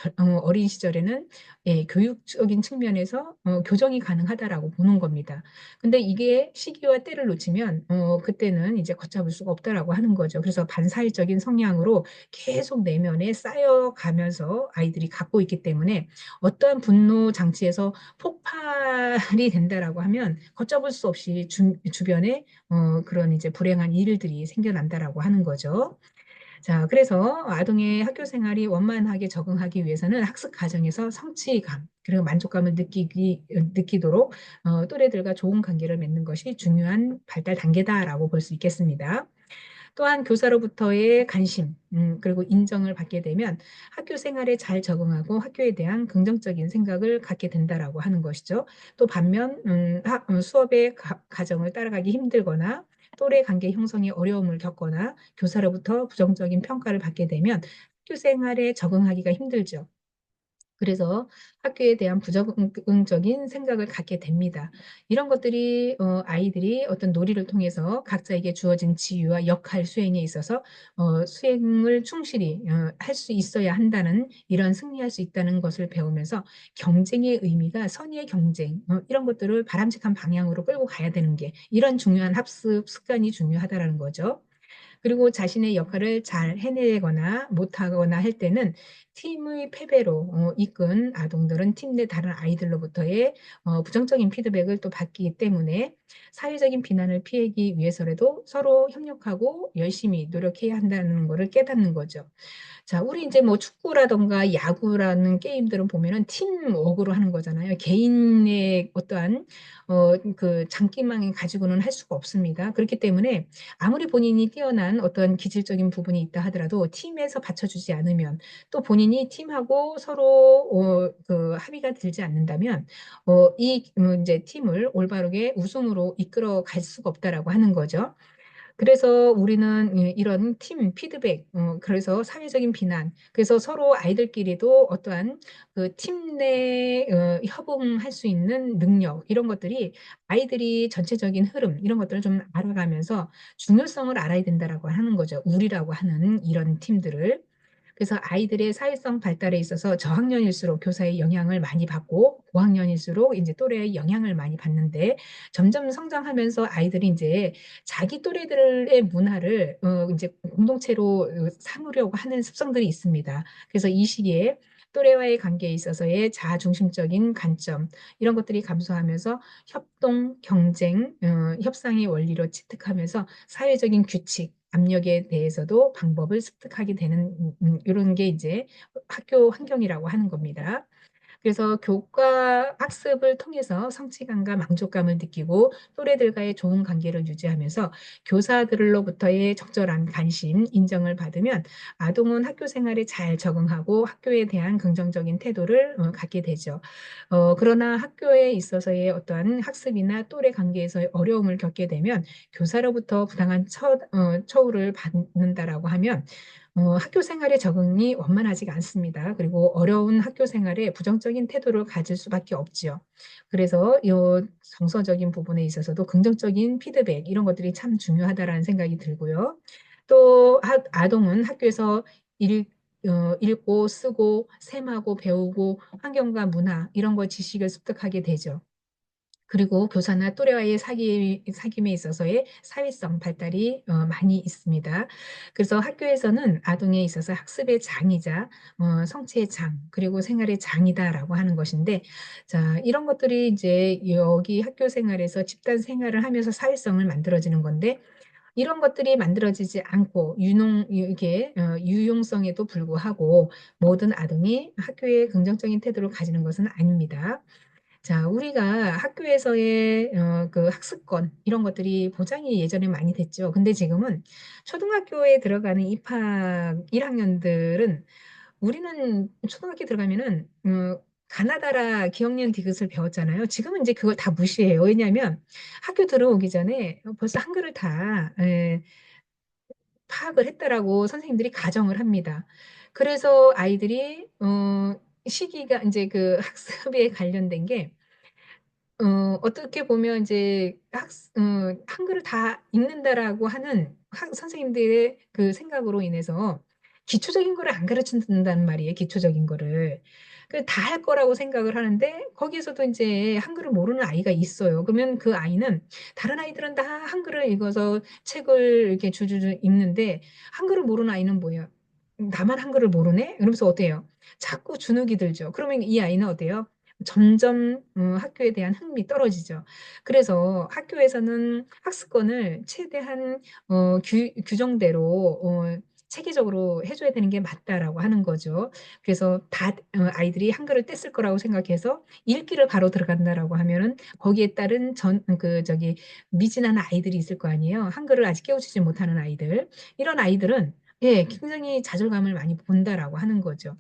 S1: 어린 시절에는 예 교육적인 측면에서 교정이 가능하다라고 보는 겁니다. 근데 이게 시기와 때를 놓치면 그때는 이제 걷잡을 수가 없다라고 하는 거죠. 그래서 반사회적인 성향으로 계속 내면에 쌓여가면서 아이들이 갖고 있기 때문에 어떠한 분노 장치에서 폭발이 된다라고 하면 걷잡을 수 없이 주변에 그런 이제 불행한 일들이 생겨난다라고 하는 거죠. 자 그래서 아동의 학교 생활이 원만하게 적응하기 위해서는 학습 과정에서 성취감 그리고 만족감을 느끼도록 또래들과 좋은 관계를 맺는 것이 중요한 발달 단계다라고 볼 수 있겠습니다. 또한 교사로부터의 관심 그리고 인정을 받게 되면 학교 생활에 잘 적응하고 학교에 대한 긍정적인 생각을 갖게 된다라고 하는 것이죠. 또 반면 수업의 과정을 따라가기 힘들거나 또래 관계 형성에 어려움을 겪거나 교사로부터 부정적인 평가를 받게 되면 학교 생활에 적응하기가 힘들죠. 그래서 학교에 대한 부적응적인 생각을 갖게 됩니다. 이런 것들이 아이들이 어떤 놀이를 통해서 각자에게 주어진 지위와 역할 수행에 있어서 수행을 충실히 할 수 있어야 한다는 이런 승리할 수 있다는 것을 배우면서 경쟁의 의미가 선의의 경쟁 이런 것들을 바람직한 방향으로 끌고 가야 되는 게 이런 중요한 학습 습관이 중요하다라는 거죠. 그리고 자신의 역할을 잘 해내거나 못하거나 할 때는 팀의 패배로 이끈 아동들은 팀 내 다른 아이들로부터의 부정적인 피드백을 또 받기 때문에 사회적인 비난을 피하기 위해서라도 서로 협력하고 열심히 노력해야 한다는 거를 깨닫는 거죠. 자 우리 인제 뭐 축구라든가 야구라는 게임들은 보면은 팀워크로 하는 거잖아요. 개인의 어떠한 그 장기만 가지고는 할 수가 없습니다. 그렇기 때문에 아무리 본인이 뛰어난 어떤 기질적인 부분이 있다 하더라도 팀에서 받쳐주지 않으면 또 본인이 팀하고 서로 그 합의가 들지 않는다면 이 인제 팀을 올바르게 우승으로 이끌어 갈 수가 없다라고 하는 거죠. 그래서 우리는 예 이런 팀 피드백 그래서 사회적인 비난 그래서 서로 아이들끼리도 어떠한 그 팀 내 협응할 수 있는 능력 이런 것들이 아이들이 전체적인 흐름 이런 것들을 좀 알아가면서 중요성을 알아야 된다라고 하는 거죠, 우리라고 하는 이런 팀들을. 그래서 아이들의 사회성 발달에 있어서 저학년일수록 교사의 영향을 많이 받고 고학년일수록 이제 또래의 영향을 많이 받는데 점점 성장하면서 아이들이 이제 자기 또래들의 문화를 이제 공동체로 삼으려고 하는 습성들이 있습니다. 그래서 이 시기에 또래와의 관계에 있어서의 자아중심적인 관점 이런 것들이 감소하면서 협동, 경쟁, 협상의 원리로 취득하면서 사회적인 규칙, 압력에 대해서도 방법을 습득하게 되는 이런 게 이제 학교 환경이라고 하는 겁니다. 그래서 교과 학습을 통해서 성취감과 만족감을 느끼고 또래들과의 좋은 관계를 유지하면서 교사들로부터의 적절한 관심, 인정을 받으면 아동은 학교 생활에 잘 적응하고 학교에 대한 긍정적인 태도를 갖게 되죠. 그러나 학교에 있어서의 어떠한 학습이나 또래 관계에서의 어려움을 겪게 되면 교사로부터 부당한 처우를 받는다라고 하면 학교 생활에 적응이 원만하지가 않습니다. 그리고 어려운 학교 생활에 부정적인 태도를 가질 수밖에 없지요. 그래서 이 정서적인 부분에 있어서도 긍정적인 피드백 이런 것들이 참 중요하다라는 생각이 들고요. 또 아동은 학교에서 읽고 쓰고 셈하고 배우고 환경과 문화 이런 거 지식을 습득하게 되죠. 그리고 교사나 또래와의 사귐에 있어서의 사회성 발달이 많이 있습니다. 그래서 학교에서는 아동에 있어서 학습의 장이자 성취의 장, 그리고 생활의 장이다라고 하는 것인데, 자, 이런 것들이 이제 여기 학교 생활에서 집단 생활을 하면서 사회성을 만들어지는 건데, 이런 것들이 만들어지지 않고 이게 유용성에도 불구하고 모든 아동이 학교에 긍정적인 태도를 가지는 것은 아닙니다. 자, 우리가 학교에서의 그 학습권 이런 것들이 보장이 예전에 많이 됐죠. 근데 지금은 초등학교에 들어가는 입학 1학년들은 우리는 초등학교 들어가면은 가나다라 기억니은 디귿을 배웠잖아요. 지금은 이제 그걸 다 무시해요. 왜냐하면 학교 들어오기 전에 벌써 한글을 다 파악을 했다라고 선생님들이 가정을 합니다. 그래서 아이들이 시기가 이제 그 학습에 관련된 게 어떻게 보면 이제 한글을 다 읽는다라고 하는 선생님들의 그 생각으로 인해서 기초적인 거를 안 가르쳐 준다는 말이에요, 기초적인 거를. 그 다 할 거라고 생각을 하는데 거기에서도 인제 한글을 모르는 아이가 있어요. 그러면 그 아이는 다른 아이들은 다 한글을 읽어서 책을 이렇게 줄줄줄 읽는데 한글을 모르는 아이는 뭐예요? '나만 한글을 모르네?' 이러면서 어때요? 자꾸 주눅이 들죠. 그러면 이 아이는 어때요? 점점 학교에 대한 흥미 떨어지죠. 그래서 학교에서는 학습권을 최대한 규 규정대로 체계적으로 해 줘야 되는 게 맞다라고 하는 거죠. 그래서 다 아이들이 한글을 뗐을 거라고 생각해서 읽기를 바로 들어간다라고 하면은 거기에 따른 미진한 아이들이 있을 거 아니에요. 한글을 아직 깨우치지 못하는 아이들. 이런 아이들은 예 굉장히 좌절감을 많이 본다라고 하는 거죠.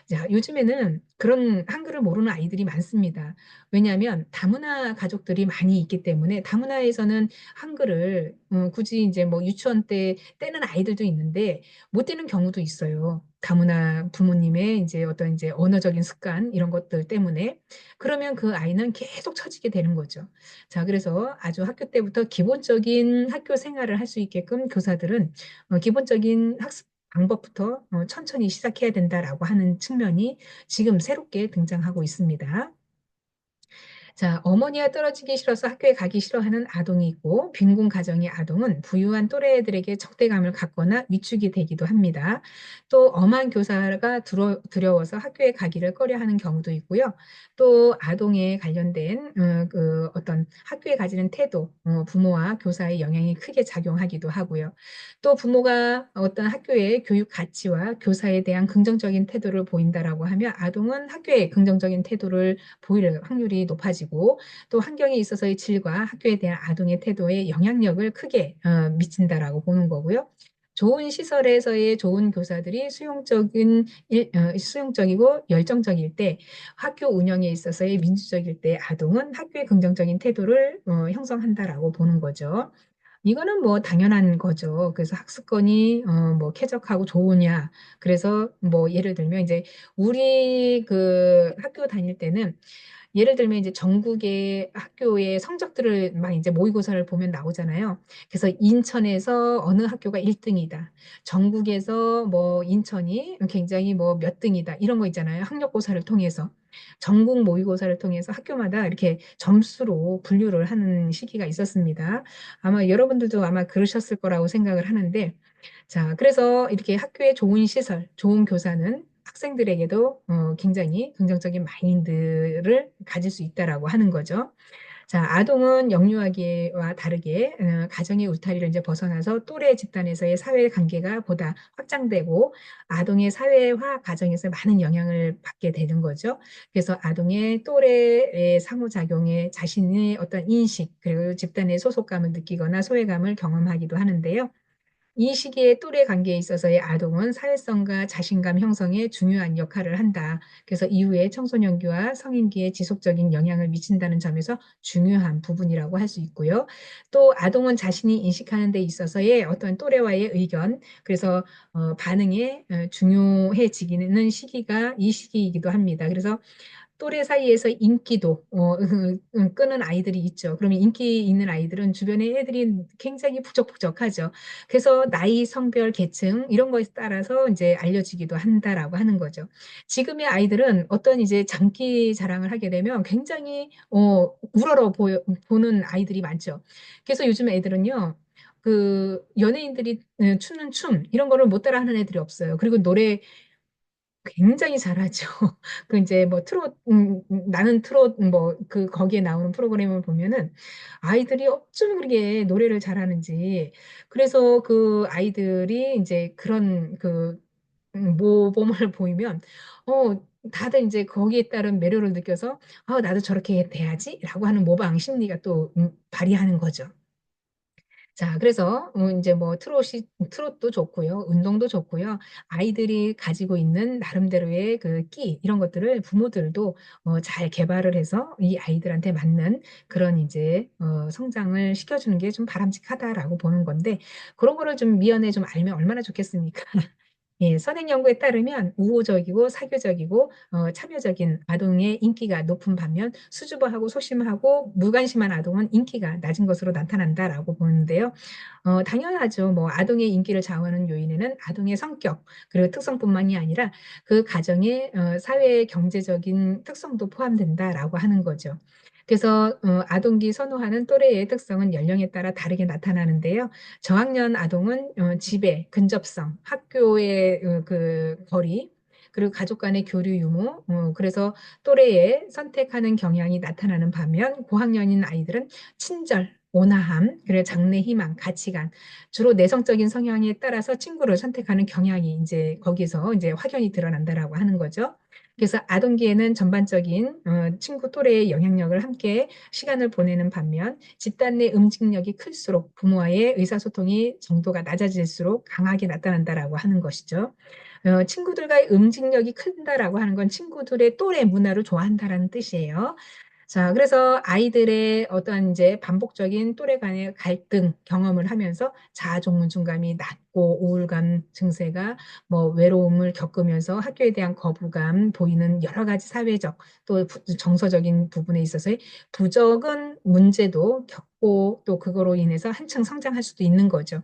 S1: 자, 요즘에는 그런 한글을 모르는 아이들이 많습니다. 왜냐하면 다문화 가족들이 많이 있기 때문에 다문화에서는 한글을 굳이 인제 뭐 유치원 때 떼는 아이들도 있는데 못 떼는 경우도 있어요. 다문화 부모님의 인제 어떤 인제 언어적인 습관 이런 것들 때문에. 그러면 그 아이는 계속 처지게 되는 거죠. 자, 그래서 아주 학교 때부터 기본적인 학교 생활을 할 수 있게끔 교사들은 기본적인 학습 방법부터 천천히 시작해야 된다라고 하는 측면이 지금 새롭게 등장하고 있습니다. 자, 어머니와 떨어지기 싫어서 학교에 가기 싫어하는 아동이 있고 빈곤 가정의 아동은 부유한 또래들에게 적대감을 갖거나 위축이 되기도 합니다. 또 엄한 교사가 두려워서 학교에 가기를 꺼려하는 경우도 있고요. 또 아동에 관련된 그 어떤 학교에 가지는 태도, 부모와 교사의 영향이 크게 작용하기도 하고요. 또 부모가 어떤 학교의 교육 가치와 교사에 대한 긍정적인 태도를 보인다라고 하면 아동은 학교에 긍정적인 태도를 보일 확률이 높아지고 또 환경에 있어서의 질과 학교에 대한 아동의 태도에 영향력을 크게 미친다라고 보는 거고요. 좋은 시설에서의 좋은 교사들이 수용적이고 열정적일 때 학교 운영에 있어서의 민주적일 때 아동은 학교의 긍정적인 태도를 형성한다라고 보는 거죠. 이거는 뭐 당연한 거죠. 그래서 학습권이 뭐 쾌적하고 좋으냐. 그래서 뭐 예를 들면 이제 우리 그 학교 다닐 때는 예를 들면 이제 전국의 학교의 성적들을 막 이제 모의고사를 보면 나오잖아요. 그래서 인천에서 어느 학교가 1등이다. 전국에서 뭐 인천이 굉장히 뭐 몇 등이다. 이런 거 있잖아요. 학력고사를 통해서. 전국 모의고사를 통해서 학교마다 이렇게 점수로 분류를 하는 시기가 있었습니다. 아마 여러분들도 아마 그러셨을 거라고 생각을 하는데, 자, 그래서 이렇게 학교에 좋은 시설, 좋은 교사는 학생들에게도 굉장히 긍정적인 마인드를 가질 수 있다라고 하는 거죠. 자, 아동은 영유아기와 다르게 가정의 울타리를 이제 벗어나서 또래 집단에서의 사회 관계가 보다 확장되고 아동의 사회화 과정에서 많은 영향을 받게 되는 거죠. 그래서 아동의 또래의 상호작용에 자신의 어떤 인식 그리고 집단의 소속감을 느끼거나 소외감을 경험하기도 하는데요. 이 시기에 또래 관계에 있어서의 아동은 사회성과 자신감 형성에 중요한 역할을 한다. 그래서 이후에 청소년기와 성인기에 지속적인 영향을 미친다는 점에서 중요한 부분이라고 할 수 있고요. 또 아동은 자신이 인식하는 데 있어서의 어떤 또래와의 의견, 그래서 반응에 중요해지기는 시기가 이 시기이기도 합니다. 그래서 또래 사이에서 인기도 끄는 아이들이 있죠. 그러면 인기 있는 아이들은 주변에 애들이 굉장히 북적북적하죠. 그래서 나이, 성별, 계층 이런 거에 따라서 이제 알려지기도 한다라고 하는 거죠. 지금의 아이들은 어떤 이제 장기 자랑을 하게 되면 굉장히 보는 아이들이 많죠. 그래서 요즘 애들은요. 그 연예인들이 추는 춤 이런 거를 못 따라하는 애들이 없어요. 그리고 노래 굉장히 잘하죠. 그 이제 뭐 트롯 나는 트롯 뭐 그 거기에 나오는 프로그램을 보면은 아이들이 어쩜 그렇게 노래를 잘하는지. 그래서 그 아이들이 이제 그런 그 모범을 보이면 어 다들 이제 거기에 따른 매료를 느껴서 '아 나도 저렇게 돼야지.'라고 하는 모방 심리가 또 발휘하는 거죠. 자, 그래서 인제 뭐 트롯도 좋고요. 운동도 좋고요. 아이들이 가지고 있는 나름대로의 그 끼 이런 것들을 부모들도 잘 개발을 해서 이 아이들한테 맞는 그런 이제 성장을 시켜주는 게 좀 바람직하다라고 보는 건데 그런 거를 좀 미연에 좀 알면 얼마나 좋겠습니까? 예, 선행 연구에 따르면 우호적이고 사교적이고 참여적인 아동의 인기가 높은 반면 수줍어하고 소심하고 무관심한 아동은 인기가 낮은 것으로 나타난다라고 보는데요. 당연하죠. 뭐 아동의 인기를 좌우하는 요인에는 아동의 성격 그리고 특성뿐만이 아니라 그 가정의 사회 경제적인 특성도 포함된다라고 하는 거죠. 그래서 아동기 선호하는 또래의 특성은 연령에 따라 다르게 나타나는데요. 저학년 아동은 집의 근접성, 학교의 그 거리, 그리고 가족 간의 교류 유무, 그래서 또래에 선택하는 경향이 나타나는 반면 고학년인 아이들은 친절, 온화함, 그리고 장래 희망, 가치관, 주로 내성적인 성향에 따라서 친구를 선택하는 경향이 이제 거기서 이제 확연히 드러난다라고 하는 거죠. 그래서 아동기에는 전반적인 친구 또래의 영향력을 함께 시간을 보내는 반면 집단 내 응징력이 클수록 부모와의 의사소통이 정도가 낮아질수록 강하게 나타난다라고 하는 것이죠. 친구들과의 응징력이 큰다라고 하는 건 친구들의 또래 문화를 좋아한다라는 뜻이에요. 자, 그래서 아이들의 어떤 이제 반복적인 또래 간의 갈등 경험을 하면서 자아종중감이 낮고 우울감 증세가 뭐 외로움을 겪으면서 학교에 대한 거부감 보이는 여러 가지 사회적 또 정서적인 부분에 있어서의 부적은 문제도 겪고 또 그거로 인해서 한층 성장할 수도 있는 거죠.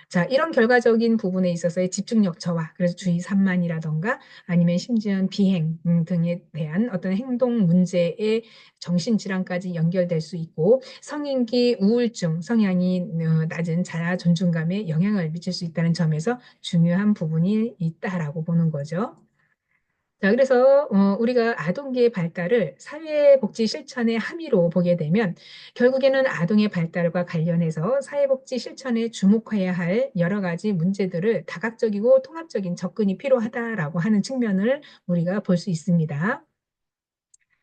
S1: 자, 이런 결과적인 부분에 있어서의 집중력 저하, 그래서 주의 산만이라든가 아니면 심지어는 비행 등에 대한 어떤 행동 문제의 정신질환까지 연결될 수 있고 성인기 우울증 성향이 낮은 자아 존중감에 영향을 미칠 수 있다는 점에서 중요한 부분이 있다라고 보는 거죠. 자, 그래서 우리가 아동기의 발달을 사회복지 실천의 함의로 보게 되면 결국에는 아동의 발달과 관련해서 사회복지 실천에 주목해야 할 여러 가지 문제들을 다각적이고 통합적인 접근이 필요하다라고 하는 측면을 우리가 볼 수 있습니다.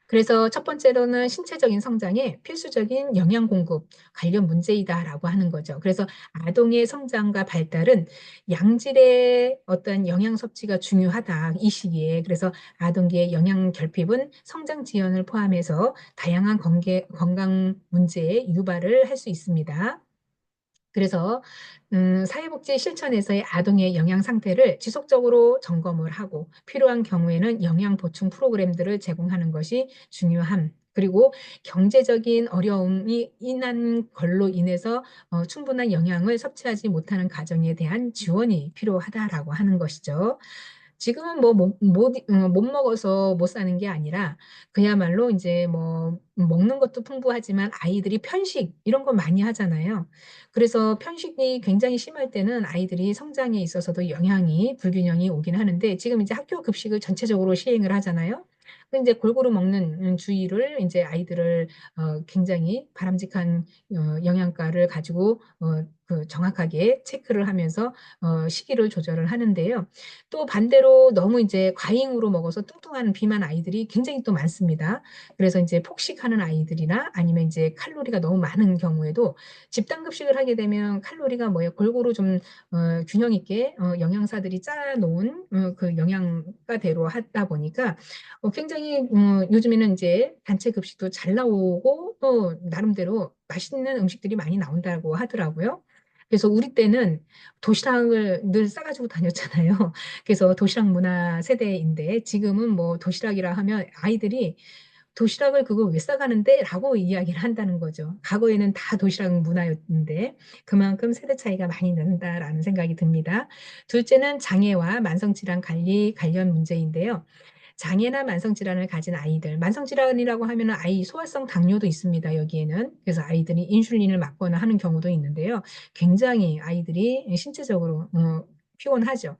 S1: 그래서 첫 번째로는 신체적인 성장에 필수적인 영양 공급 관련 문제이다라고 하는 거죠. 그래서 아동의 성장과 발달은 양질의 어떤 영양 섭취가 중요하다 이 시기에. 그래서 아동기의 영양 결핍은 성장 지연을 포함해서 다양한 건강 문제의 유발을 할 수 있습니다. 그래서 사회복지 실천에서의 아동의 영양 상태를 지속적으로 점검을 하고 필요한 경우에는 영양 보충 프로그램들을 제공하는 것이 중요함. 그리고 경제적인 어려움이 인한 걸로 인해서 충분한 영양을 섭취하지 못하는 가정에 대한 지원이 필요하다라고 하는 것이죠. 지금은 뭐 못 먹어서 못 사는 게 아니라 그야말로 이제 뭐 먹는 것도 풍부하지만 아이들이 편식 이런 거 많이 하잖아요. 그래서 편식이 굉장히 심할 때는 아이들이 성장에 있어서도 영향이 불균형이 오긴 하는데 지금 이제 학교 급식을 전체적으로 시행을 하잖아요. 그 이제 골고루 먹는 주의를 이제 아이들을 굉장히 바람직한 영양가를 가지고 그 정확하게 체크를 하면서 시기를 조절을 하는데요. 또 반대로 너무 이제 과잉으로 먹어서 뚱뚱한 비만 아이들이 굉장히 또 많습니다. 그래서 이제 폭식하는 아이들이나 아니면 이제 칼로리가 너무 많은 경우에도 집단 급식을 하게 되면 칼로리가 뭐예요? 골고루 좀 균형 있게 영양사들이 짜 놓은 그 영양가대로 하다 보니까 굉장히 요즘에는 이제 단체 급식도 잘 나오고 또 나름대로 맛있는 음식들이 많이 나온다고 하더라고요. 그래서 우리 때는 도시락을 늘 싸가지고 다녔잖아요. 그래서 도시락 문화 세대인데 지금은 뭐 도시락이라 하면 아이들이 도시락을 그거 왜 싸가는데? 라고 이야기를 한다는 거죠. 과거에는 다 도시락 문화였는데 그만큼 세대 차이가 많이 난다라는 생각이 듭니다. 둘째는 장애와 만성질환 관리 관련 문제인데요. 장애나 만성질환을 가진 아이들, 만성질환이라고 하면 아이 소아성 당뇨도 있습니다. 여기에는. 그래서 아이들이 인슐린을 맞거나 하는 경우도 있는데요. 굉장히 아이들이 신체적으로 피곤하죠.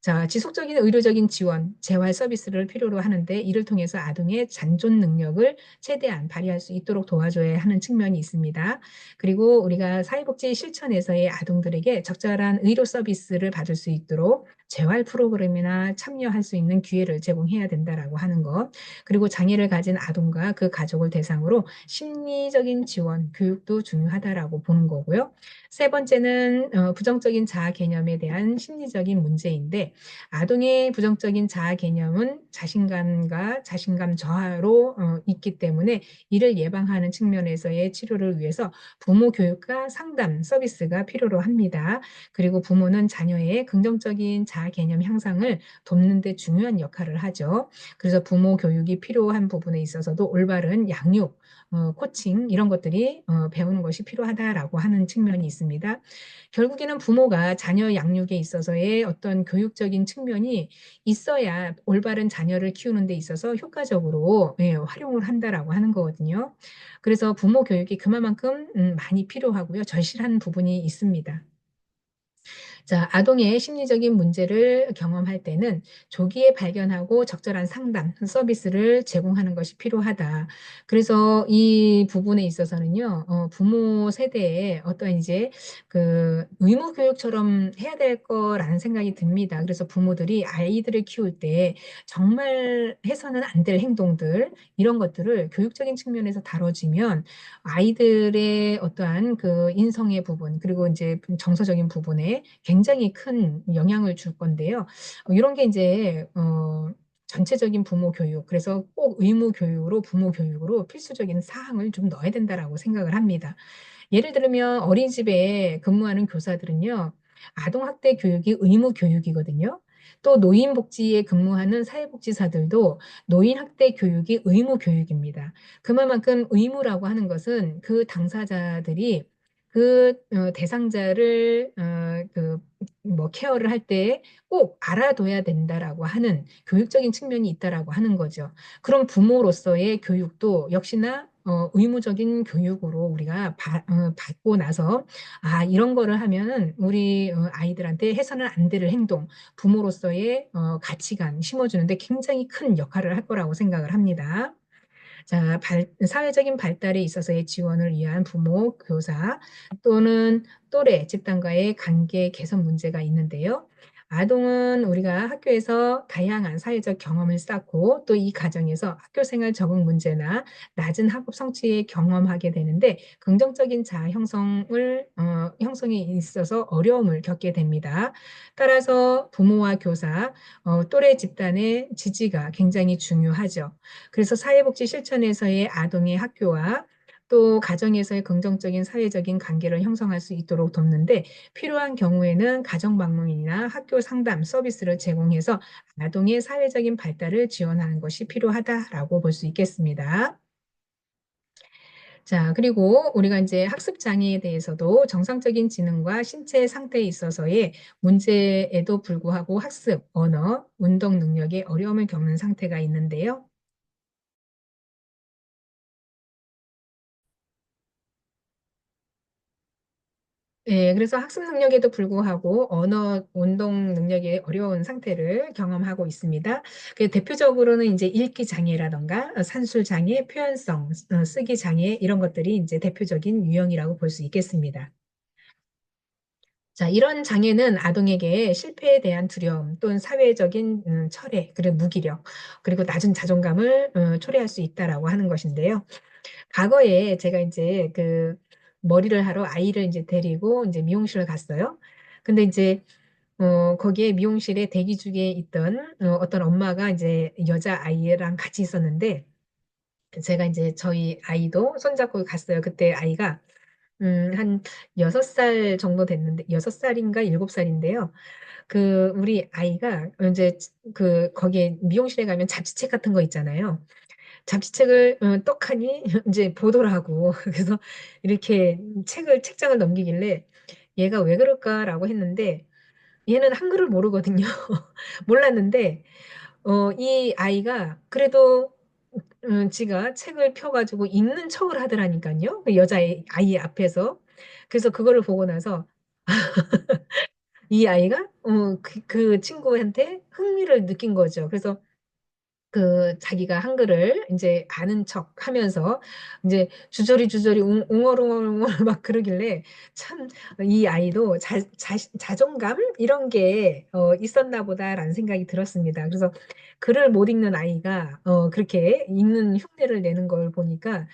S1: 자, 지속적인 의료적인 지원, 재활 서비스를 필요로 하는데 이를 통해서 아동의 잔존 능력을 최대한 발휘할 수 있도록 도와줘야 하는 측면이 있습니다. 그리고 우리가 사회복지 실천에서의 아동들에게 적절한 의료 서비스를 받을 수 있도록 재활 프로그램이나 참여할 수 있는 기회를 제공해야 된다라고 하는 것. 그리고 장애를 가진 아동과 그 가족을 대상으로 심리적인 지원, 교육도 중요하다라고 보는 거고요. 세 번째는 부정적인 자아 개념에 대한 심리적인 문제인데 아동의 부정적인 자아 개념은 자신감과 자신감 저하로 있기 때문에 이를 예방하는 측면에서의 치료를 위해서 부모 교육과 상담 서비스가 필요로 합니다. 그리고 부모는 자녀의 긍정적인 자아 개념 향상을 돕는 데 중요한 역할을 하죠. 그래서 부모 교육이 필요한 부분에 있어서도 올바른 양육, 코칭 이런 것들이 배우는 것이 필요하다라고 하는 측면이 있습니다. 결국에는 부모가 자녀 양육에 있어서의 어떤 교육적인 측면이 있어야 올바른 자녀를 키우는 데 있어서 효과적으로 예, 활용을 한다라고 하는 거거든요. 그래서 부모 교육이 그만큼 많이 필요하고요. 절실한 부분이 있습니다. 자, 아동의 심리적인 문제를 경험할 때는 조기에 발견하고 적절한 상담 서비스를 제공하는 것이 필요하다. 그래서 이 부분에 있어서는요, 부모 세대에 어떤 이제 그 의무 교육처럼 해야 될 거라는 생각이 듭니다. 그래서 부모들이 아이들을 키울 때 정말 해서는 안 될 행동들, 이런 것들을 교육적인 측면에서 다뤄지면 아이들의 어떠한 그 인성의 부분, 그리고 이제 정서적인 부분에 굉장히 큰 영향을 줄 건데요. 이런 게 이제 전체적인 부모 교육, 그래서 꼭 의무 교육으로 부모 교육으로 필수적인 사항을 좀 넣어야 된다라고 생각을 합니다. 예를 들면 어린이집에 근무하는 교사들은요, 아동학대 교육이 의무 교육이거든요. 또 노인복지에 근무하는 사회복지사들도 노인학대 교육이 의무 교육입니다. 그만큼 의무라고 하는 것은 그 당사자들이 그 대상자를 그뭐 케어를 할 때 꼭 알아둬야 된다라고 하는 교육적인 측면이 있다라고 하는 거죠. 그럼 부모로서의 교육도 역시나 의무적인 교육으로 우리가 받고 나서 아 이런 거를 하면은 우리 아이들한테 해서는 안 될 행동, 부모로서의 가치관 심어주는데 굉장히 큰 역할을 할 거라고 생각을 합니다. 자, 사회적인 발달에 있어서의 지원을 위한 부모, 교사 또는 또래 집단과의 관계 개선 문제가 있는데요. 아동은 우리가 학교에서 다양한 사회적 경험을 쌓고 또 이 과정에서 학교 생활 적응 문제나 낮은 학업 성취에 경험하게 되는데 긍정적인 자아 형성이 있어서 어려움을 겪게 됩니다. 따라서 부모와 교사, 또래 집단의 지지가 굉장히 중요하죠. 그래서 사회복지 실천에서의 아동의 학교와 또 가정에서의 긍정적인 사회적인 관계를 형성할 수 있도록 돕는데 필요한 경우에는 가정방문이나 학교 상담 서비스를 제공해서 아동의 사회적인 발달을 지원하는 것이 필요하다라고 볼 수 있겠습니다. 자, 그리고 우리가 이제 학습 장애에 대해서도 정상적인 지능과 신체 상태에 있어서의 문제에도 불구하고 학습, 언어, 운동 능력에 어려움을 겪는 상태가 있는데요. 예, 그래서 학습 능력에도 불구하고 언어, 운동 능력에 어려운 상태를 경험하고 있습니다. 그 대표적으로는 이제 읽기 장애라던가 산술 장애, 표현성, 쓰기 장애 이런 것들이 이제 대표적인 유형이라고 볼 수 있겠습니다. 자, 이런 장애는 아동에게 실패에 대한 두려움 또는 사회적인 철회, 그리고 무기력, 그리고 낮은 자존감을 초래할 수 있다라고 하는 것인데요. 과거에 제가 이제 그 머리를 하러 아이를 이제 데리고 이제 미용실을 갔어요. 근데 이제 거기에 미용실에 대기 중에 있던 어떤 엄마가 이제 여자 아이랑 같이 있었는데 제가 이제 저희 아이도 손잡고 갔어요. 그때 아이가 한 6살 정도 됐는데 6살인가 7살인데요. 그 우리 아이가 이제 그 거기에 미용실에 가면 잡지책 같은 거 있잖아요. 잡지책을 떡하니 이제 보더라고. 그래서 이렇게 책장을 넘기길래 얘가 왜 그럴까라고 했는데 얘는 한글을 모르거든요. 몰랐는데 이 아이가 그래도 지가 책을 펴가지고 읽는 척을 하더라니까요. 그 여자의 아이 앞에서. 그래서 그거를 보고 나서 이 아이가 그 친구한테 흥미를 느낀 거죠. 그래서 그 자기가 한글을 이제 아는 척 하면서 이제 주저리 웅얼웅얼 막 그러길래 참 이 아이도 자존감 이런 게 있었나 보다라는 생각이 들었습니다. 그래서 글을 못 읽는 아이가 그렇게 읽는 흉내를 내는 걸 보니까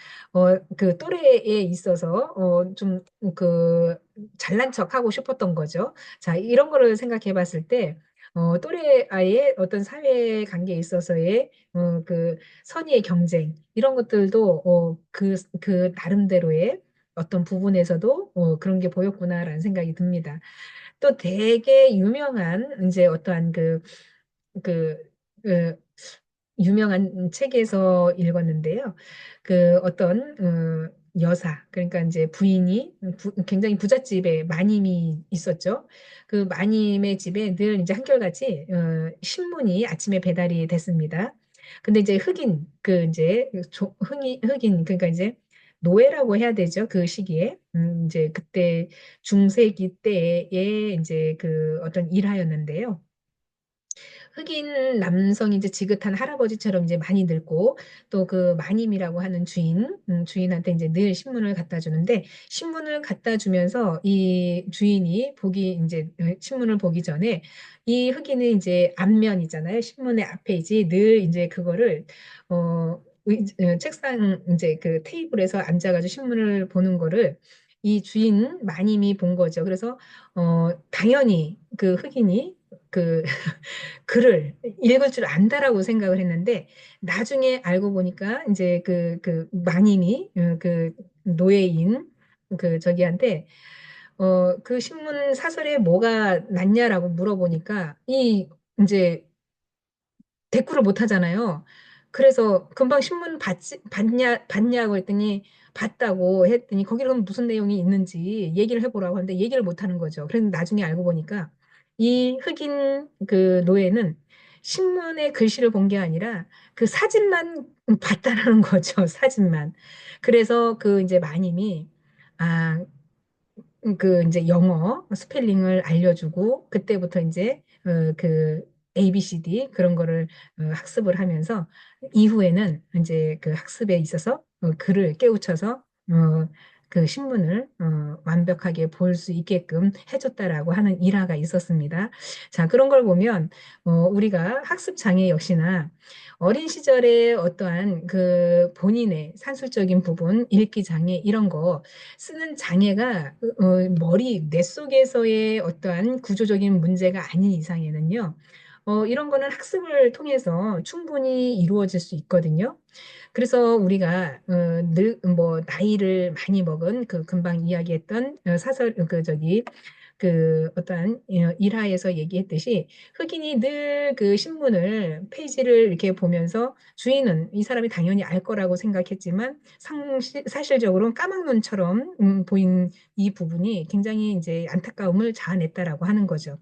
S1: 그 또래에 있어서 좀 그 잘난 척 하고 싶었던 거죠. 자, 이런 거를 생각해 봤을 때 또래 아이의 어떤 사회 관계에 있어서의 그 선의의 경쟁 이런 것들도 그 나름대로의 어떤 부분에서도 그런 게 보였구나라는 생각이 듭니다. 또 되게 유명한 이제 어떠한 그, 그 유명한 책에서 읽었는데요. 그 어떤 여사, 그러니까 이제 부인이 굉장히 부잣집에 마님이 있었죠. 그 마님의 집에 늘 이제 한결같이 신문이 아침에 배달이 됐습니다. 근데 이제 그 이제 흑인, 그러니까 이제 노예라고 해야 되죠. 그 시기에. 이제 그때 중세기 때에 이제 그 어떤 일하였는데요. 흑인 남성이 이제 지긋한 할아버지처럼 이제 많이 늙고 또 그 마님이라고 하는 주인한테 이제 늘 신문을 갖다 주는데 신문을 갖다 주면서 이 주인이 이제 신문을 보기 전에 이 흑인은 이제 앞면이잖아요. 신문의 앞페이지 늘 이제 그거를 책상 이제 그 테이블에서 앉아가지고 신문을 보는 거를 이 주인 마님이 본 거죠. 그래서 당연히 그 흑인이 그 글을 읽을 줄 안다라고 생각을 했는데 나중에 알고 보니까 이제 그 마님이 그 노예인 그 저기한테 그 신문 사설에 뭐가 났냐라고 물어보니까 이 이제 대꾸를 못 하잖아요. 그래서 금방 신문 봤냐고 했더니 봤다고 했더니 거기 그럼 무슨 내용이 있는지 얘기를 해보라고 하는데 얘기를 못 하는 거죠. 그래서 나중에 알고 보니까 이 흑인 그 노예는 신문의 글씨를 본 게 아니라 그 사진만 봤다라는 거죠. 사진만. 그래서 그 이제 마님이 아, 그 이제 영어 스펠링을 알려주고 그때부터 이제 그 ABCD 그런 거를 학습을 하면서 이후에는 이제 그 학습에 있어서 글을 깨우쳐서 그 신문을 완벽하게 볼 수 있게끔 해줬다라고 하는 일화가 있었습니다. 자, 그런 걸 보면 우리가 학습 장애 역시나 어린 시절에 어떠한 그 본인의 산술적인 부분, 읽기 장애 이런 거 쓰는 장애가 머리, 뇌 속에서의 어떠한 구조적인 문제가 아닌 이상에는요, 이런 거는 학습을 통해서 충분히 이루어질 수 있거든요. 그래서 우리가 뭐 나이를 많이 먹은 그 금방 이야기했던 사설 그 저기 어떠한 일화에서 얘기했듯이 흑인이 늘 그 신문을 페이지를 이렇게 보면서 주인은 이 사람이 당연히 알 거라고 생각했지만 사실적으로는 까막눈처럼 보인 이 부분이 굉장히 이제 안타까움을 자아냈다라고 하는 거죠.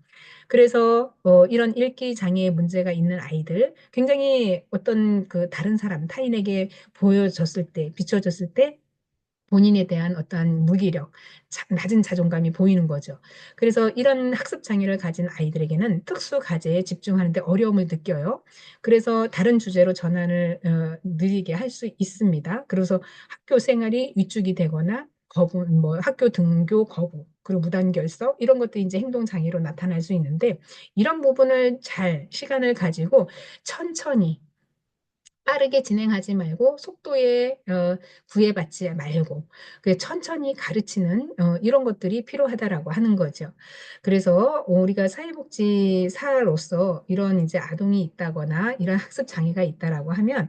S1: 그래서 이런 읽기 장애의 문제가 있는 아이들, 굉장히 어떤 그 다른 사람, 타인에게 보여졌을 때, 비춰졌을 때 본인에 대한 어떠한 무기력, 낮은 자존감이 보이는 거죠. 그래서 이런 학습 장애를 가진 아이들에게는 특수 과제에 집중하는데 어려움을 느껴요. 그래서 다른 주제로 전환을 느리게 할 수 있습니다. 그래서 학교 생활이 위축이 되거나 거부, 뭐 학교 등교 거부, 그리고 무단결석 이런 것들이 이제 행동 장애로 나타날 수 있는데 이런 부분을 잘 시간을 가지고 천천히 빠르게 진행하지 말고 속도에 구애받지 말고 천천히 가르치는 이런 것들이 필요하다라고 하는 거죠. 그래서 우리가 사회복지사로서 이런 이제 아동이 있다거나 이런 학습 장애가 있다라고 하면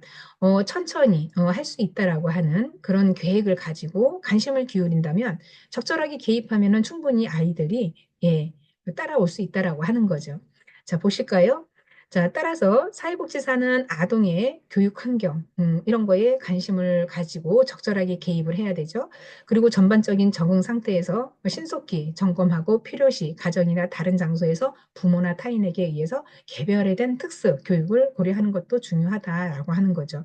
S1: 천천히 할 수 있다라고 하는 그런 계획을 가지고 관심을 기울인다면 적절하게 개입하면은 충분히 아이들이 예, 따라올 수 있다라고 하는 거죠. 자, 보실까요? 자, 따라서 사회복지사는 아동의 교육 환경, 이런 거에 관심을 가지고 적절하게 개입을 해야 되죠. 그리고 전반적인 적응 상태에서 신속히 점검하고 필요시 가정이나 다른 장소에서 부모나 타인에게 의해서 개별화된 특수 교육을 고려하는 것도 중요하다라고 하는 거죠.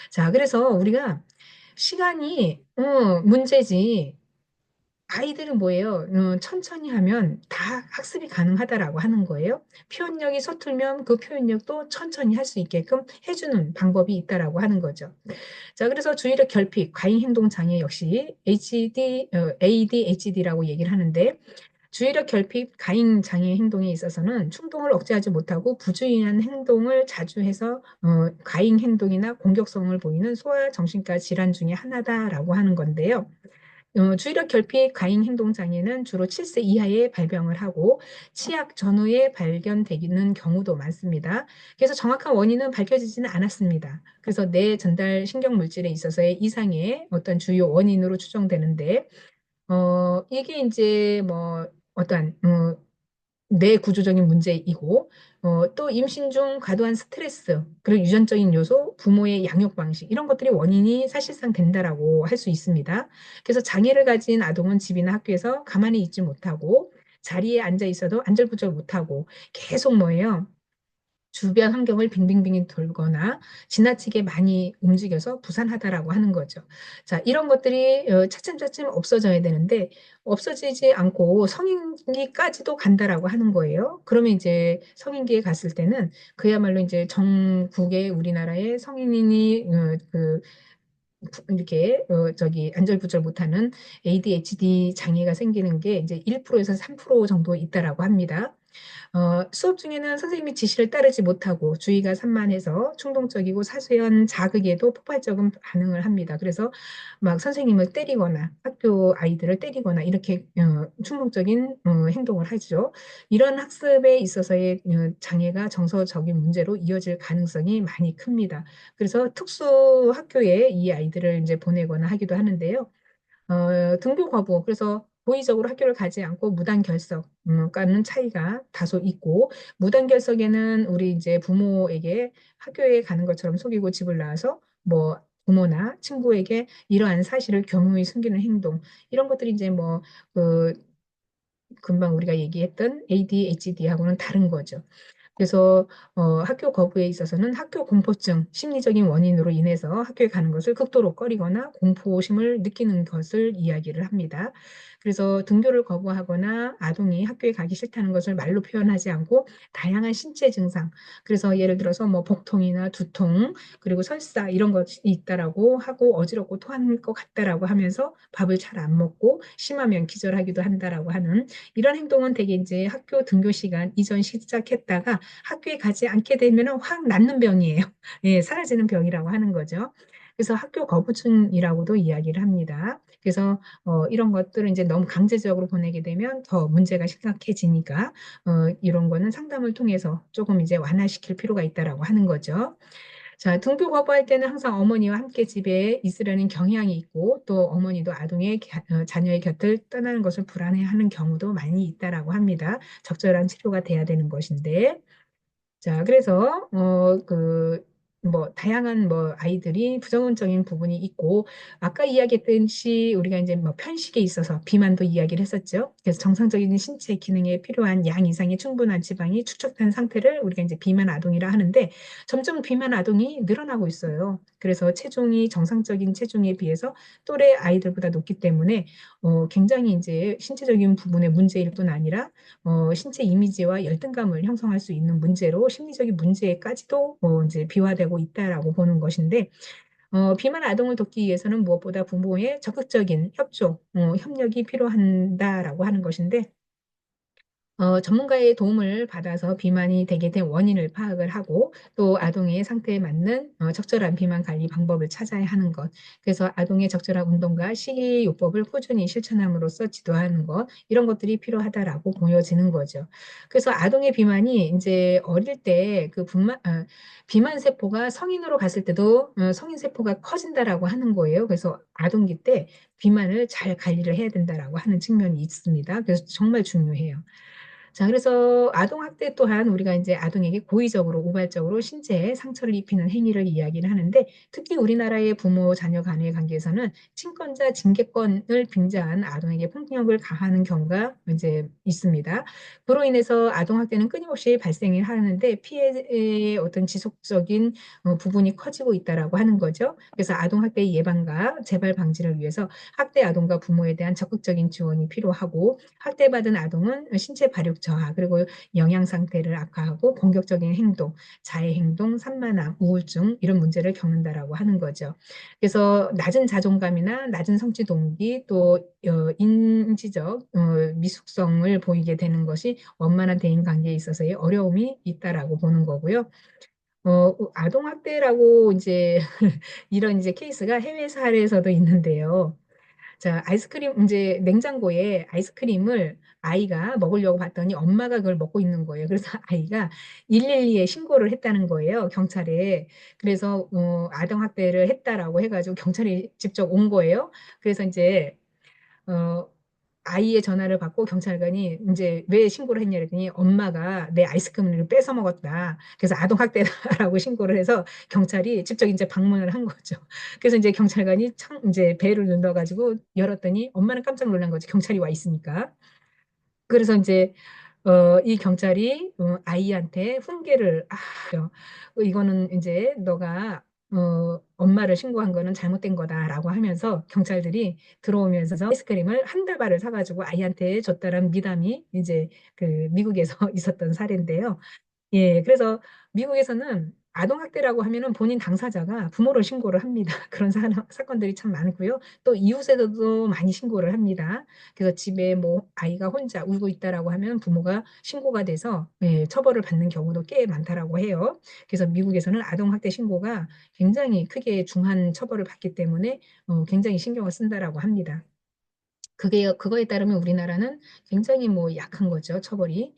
S1: 자, 그래서 우리가 시간이, 문제지. 아이들은 뭐예요? 천천히 하면 다 학습이 가능하다라고 하는 거예요. 표현력이 서툴면 그 표현력도 천천히 할 수 있게끔 해주는 방법이 있다라고 하는 거죠. 자, 그래서 주의력 결핍, 과잉 행동 장애 역시 ADHD라고 얘기를 하는데 주의력 결핍, 과잉 장애 행동에 있어서는 충동을 억제하지 못하고 부주의한 행동을 자주 해서 과잉 행동이나 공격성을 보이는 소아 정신과 질환 중에 하나다라고 하는 건데요. 주의력 결핍 과잉 행동 장애는 주로 7세 이하에 발병을 하고 치약 전후에 발견되는 경우도 많습니다. 그래서 정확한 원인은 밝혀지지는 않았습니다. 그래서 뇌 전달 신경 물질에 있어서의 이상의 어떤 주요 원인으로 추정되는데 이게 이제 뭐 어떠한 뇌 구조적인 문제이고 또 임신 중 과도한 스트레스 그리고 유전적인 요소, 부모의 양육 방식 이런 것들이 원인이 사실상 된다라고 할 수 있습니다. 그래서 장애를 가진 아동은 집이나 학교에서 가만히 있지 못하고 자리에 앉아 있어도 안절부절 못하고 계속 뭐예요? 주변 환경을 빙빙빙 돌거나 지나치게 많이 움직여서 부산하다라고 하는 거죠. 자, 이런 것들이 차츰차츰 없어져야 되는데 없어지지 않고 성인기까지도 간다라고 하는 거예요. 그러면 이제 성인기에 갔을 때는 그야말로 이제 전국의 우리나라의 성인이 이렇게 저기 안절부절 못하는 ADHD 장애가 생기는 게 이제 1%에서 3% 정도 있다라고 합니다. 수업 중에는 선생님이 지시를 따르지 못하고 주의가 산만해서 충동적이고 사소한 자극에도 폭발적인 반응을 합니다. 그래서 막 선생님을 때리거나 학교 아이들을 때리거나 이렇게 충동적인 행동을 하죠. 이런 학습에 있어서의 장애가 정서적인 문제로 이어질 가능성이 많이 큽니다. 그래서 특수 학교에 이 아이들을 이제 보내거나 하기도 하는데요. 등교 거부. 그래서 고의적으로 학교를 가지 않고 무단 결석과는 차이가 다소 있고, 무단 결석에는 우리 이제 부모에게 학교에 가는 것처럼 속이고 집을 나와서 뭐 부모나 친구에게 이러한 사실을 교묘히 숨기는 행동, 이런 것들이 이제 금방 우리가 얘기했던 ADHD하고는 다른 거죠. 그래서 학교 거부에 있어서는 학교 공포증, 심리적인 원인으로 인해서 학교에 가는 것을 극도로 꺼리거나 공포심을 느끼는 것을 이야기를 합니다. 그래서 등교를 거부하거나 아동이 학교에 가기 싫다는 것을 말로 표현하지 않고 다양한 신체 증상, 그래서 예를 들어서 뭐 복통이나 두통, 그리고 설사 이런 것이 있다라고 하고 어지럽고 토할 것 같다라고 하면서 밥을 잘 안 먹고 심하면 기절하기도 한다라고 하는 이런 행동은 대개 이제 학교 등교 시간 이전 시작했다가 학교에 가지 않게 되면 확 낫는 병이에요. 예, 사라지는 병이라고 하는 거죠. 그래서 학교 거부증이라고도 이야기를 합니다. 그래서 이런 것들을 이제 너무 강제적으로 보내게 되면 더 문제가 심각해지니까 이런 거는 상담을 통해서 조금 이제 완화시킬 필요가 있다라고 하는 거죠. 자, 등교 거부할 때는 항상 어머니와 함께 집에 있으려는 경향이 있고 또 어머니도 아동의 자녀의 곁을 떠나는 것을 불안해하는 경우도 많이 있다라고 합니다. 적절한 치료가 돼야 되는 것인데. 자, 그래서 뭐 다양한 뭐 아이들이 부정적인 부분이 있고 아까 이야기했듯이 우리가 이제 뭐 편식에 있어서 비만도 이야기를 했었죠. 그래서 정상적인 신체 기능에 필요한 양 이상의 충분한 지방이 축적된 상태를 우리가 이제 비만 아동이라 하는데 점점 비만 아동이 늘어나고 있어요. 그래서 체중이 정상적인 체중에 비해서 또래 아이들보다 높기 때문에 굉장히 이제 신체적인 부분의 문제일 뿐 아니라 신체 이미지와 열등감을 형성할 수 있는 문제로 심리적인 문제까지도 이제 비화되고 있다라고 보는 것인데 비만 아동을 돕기 위해서는 무엇보다 부모의 적극적인 협조, 협력이 필요한다라고 하는 것인데 전문가의 도움을 받아서 비만이 되게 된 원인을 파악을 하고 또 아동의 상태에 맞는 적절한 비만 관리 방법을 찾아야 하는 것. 그래서 아동의 적절한 운동과 식이요법을 꾸준히 실천함으로써 지도하는 것. 이런 것들이 필요하다라고 보여지는 거죠. 그래서 아동의 비만이 이제 어릴 때 비만 세포가 성인으로 갔을 때도 성인 세포가 커진다라고 하는 거예요. 그래서 아동기 때 비만을 잘 관리를 해야 된다라고 하는 측면이 있습니다. 그래서 정말 중요해요. 자, 그래서 아동학대 또한 우리가 이제 아동에게 고의적으로 우발적으로 신체에 상처를 입히는 행위를 이야기를 하는데 특히 우리나라의 부모 자녀 간의 관계에서는 친권자 징계권을 빙자한 아동에게 폭력을 가하는 경우가 이제 있습니다. 그로 인해서 아동학대는 끊임없이 발생을 하는데 피해의 어떤 지속적인 부분이 커지고 있다라고 하는 거죠. 그래서 아동학대 예방과 재발 방지를 위해서 학대 아동과 부모에 대한 적극적인 지원이 필요하고 학대받은 아동은 신체 발육 저하 그리고 영양 상태를 악화하고 공격적인 행동, 자해 행동, 산만함, 우울증 이런 문제를 겪는다라고 하는 거죠. 그래서 낮은 자존감이나 낮은 성취 동기 또 인지적 미숙성을 보이게 되는 것이 원만한 대인 관계에 있어서의 어려움이 있다라고 보는 거고요. 아동학대라고 이제 이런 이제 케이스가 해외 사례에서도 있는데요. 자, 아이스크림, 이제 냉장고에 아이스크림을 아이가 먹으려고 봤더니 엄마가 그걸 먹고 있는 거예요. 그래서 아이가 112에 신고를 했다는 거예요, 경찰에. 그래서, 아동학대를 했다라고 해가지고 경찰이 직접 온 거예요. 그래서 이제, 어, 아이의 전화를 받고 경찰관이 이제 왜 신고를 했냐 그랬더니 엄마가 내 아이스크림을 뺏어 먹었다. 그래서 아동학대라고 신고를 해서 경찰이 직접 이제 방문을 한 거죠. 그래서 이제 경찰관이 이제 배를 눌러가지고 열었더니 엄마는 깜짝 놀란 거죠. 경찰이 와 있으니까. 그래서 이제 이 경찰이 아이한테 훈계를 이거는 이제 너가 엄마를 신고한 거는 잘못된 거다라고 하면서 경찰들이 들어오면서 아이스크림을 한 달발을 사가지고 아이한테 줬다는 미담이 이제 그 미국에서 있었던 사례인데요. 예, 그래서 미국에서는 아동학대라고 하면은 본인 당사자가 부모를 신고를 합니다. 그런 사건들이 참 많고요. 또 이웃에서도 많이 신고를 합니다. 그래서 집에 뭐 아이가 혼자 울고 있다라고 하면 부모가 신고가 돼서 예, 처벌을 받는 경우도 꽤 많다라고 해요. 그래서 미국에서는 아동학대 신고가 굉장히 크게 중한 처벌을 받기 때문에 굉장히 신경을 쓴다라고 합니다. 그거에 따르면 우리나라는 굉장히 뭐 약한 거죠, 처벌이.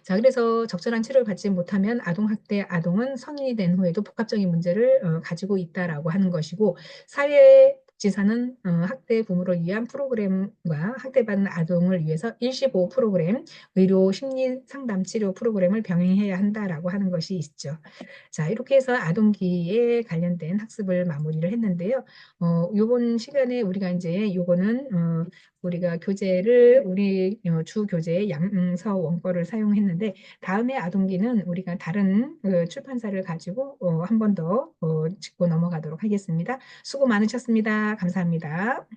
S1: 자, 그래서 적절한 치료를 받지 못하면 아동학대 아동은 성인이 된 후에도 복합적인 문제를 가지고 있다라고 하는 것이고, 사회복지사는 학대 부모를 위한 프로그램과 학대받은 아동을 위해서 일시보호 프로그램, 의료 심리 상담 치료 프로그램을 병행해야 한다라고 하는 것이 있죠. 자, 이렇게 해서 아동기에 관련된 학습을 마무리를 했는데요. 요번 시간에 우리가 이제 요거는 우리가 교재를 우리 주 교재의 양서 원고를 사용했는데 다음에 아동기는 우리가 다른 출판사를 가지고 한 번 더 짚고 넘어가도록 하겠습니다. 수고 많으셨습니다. 감사합니다.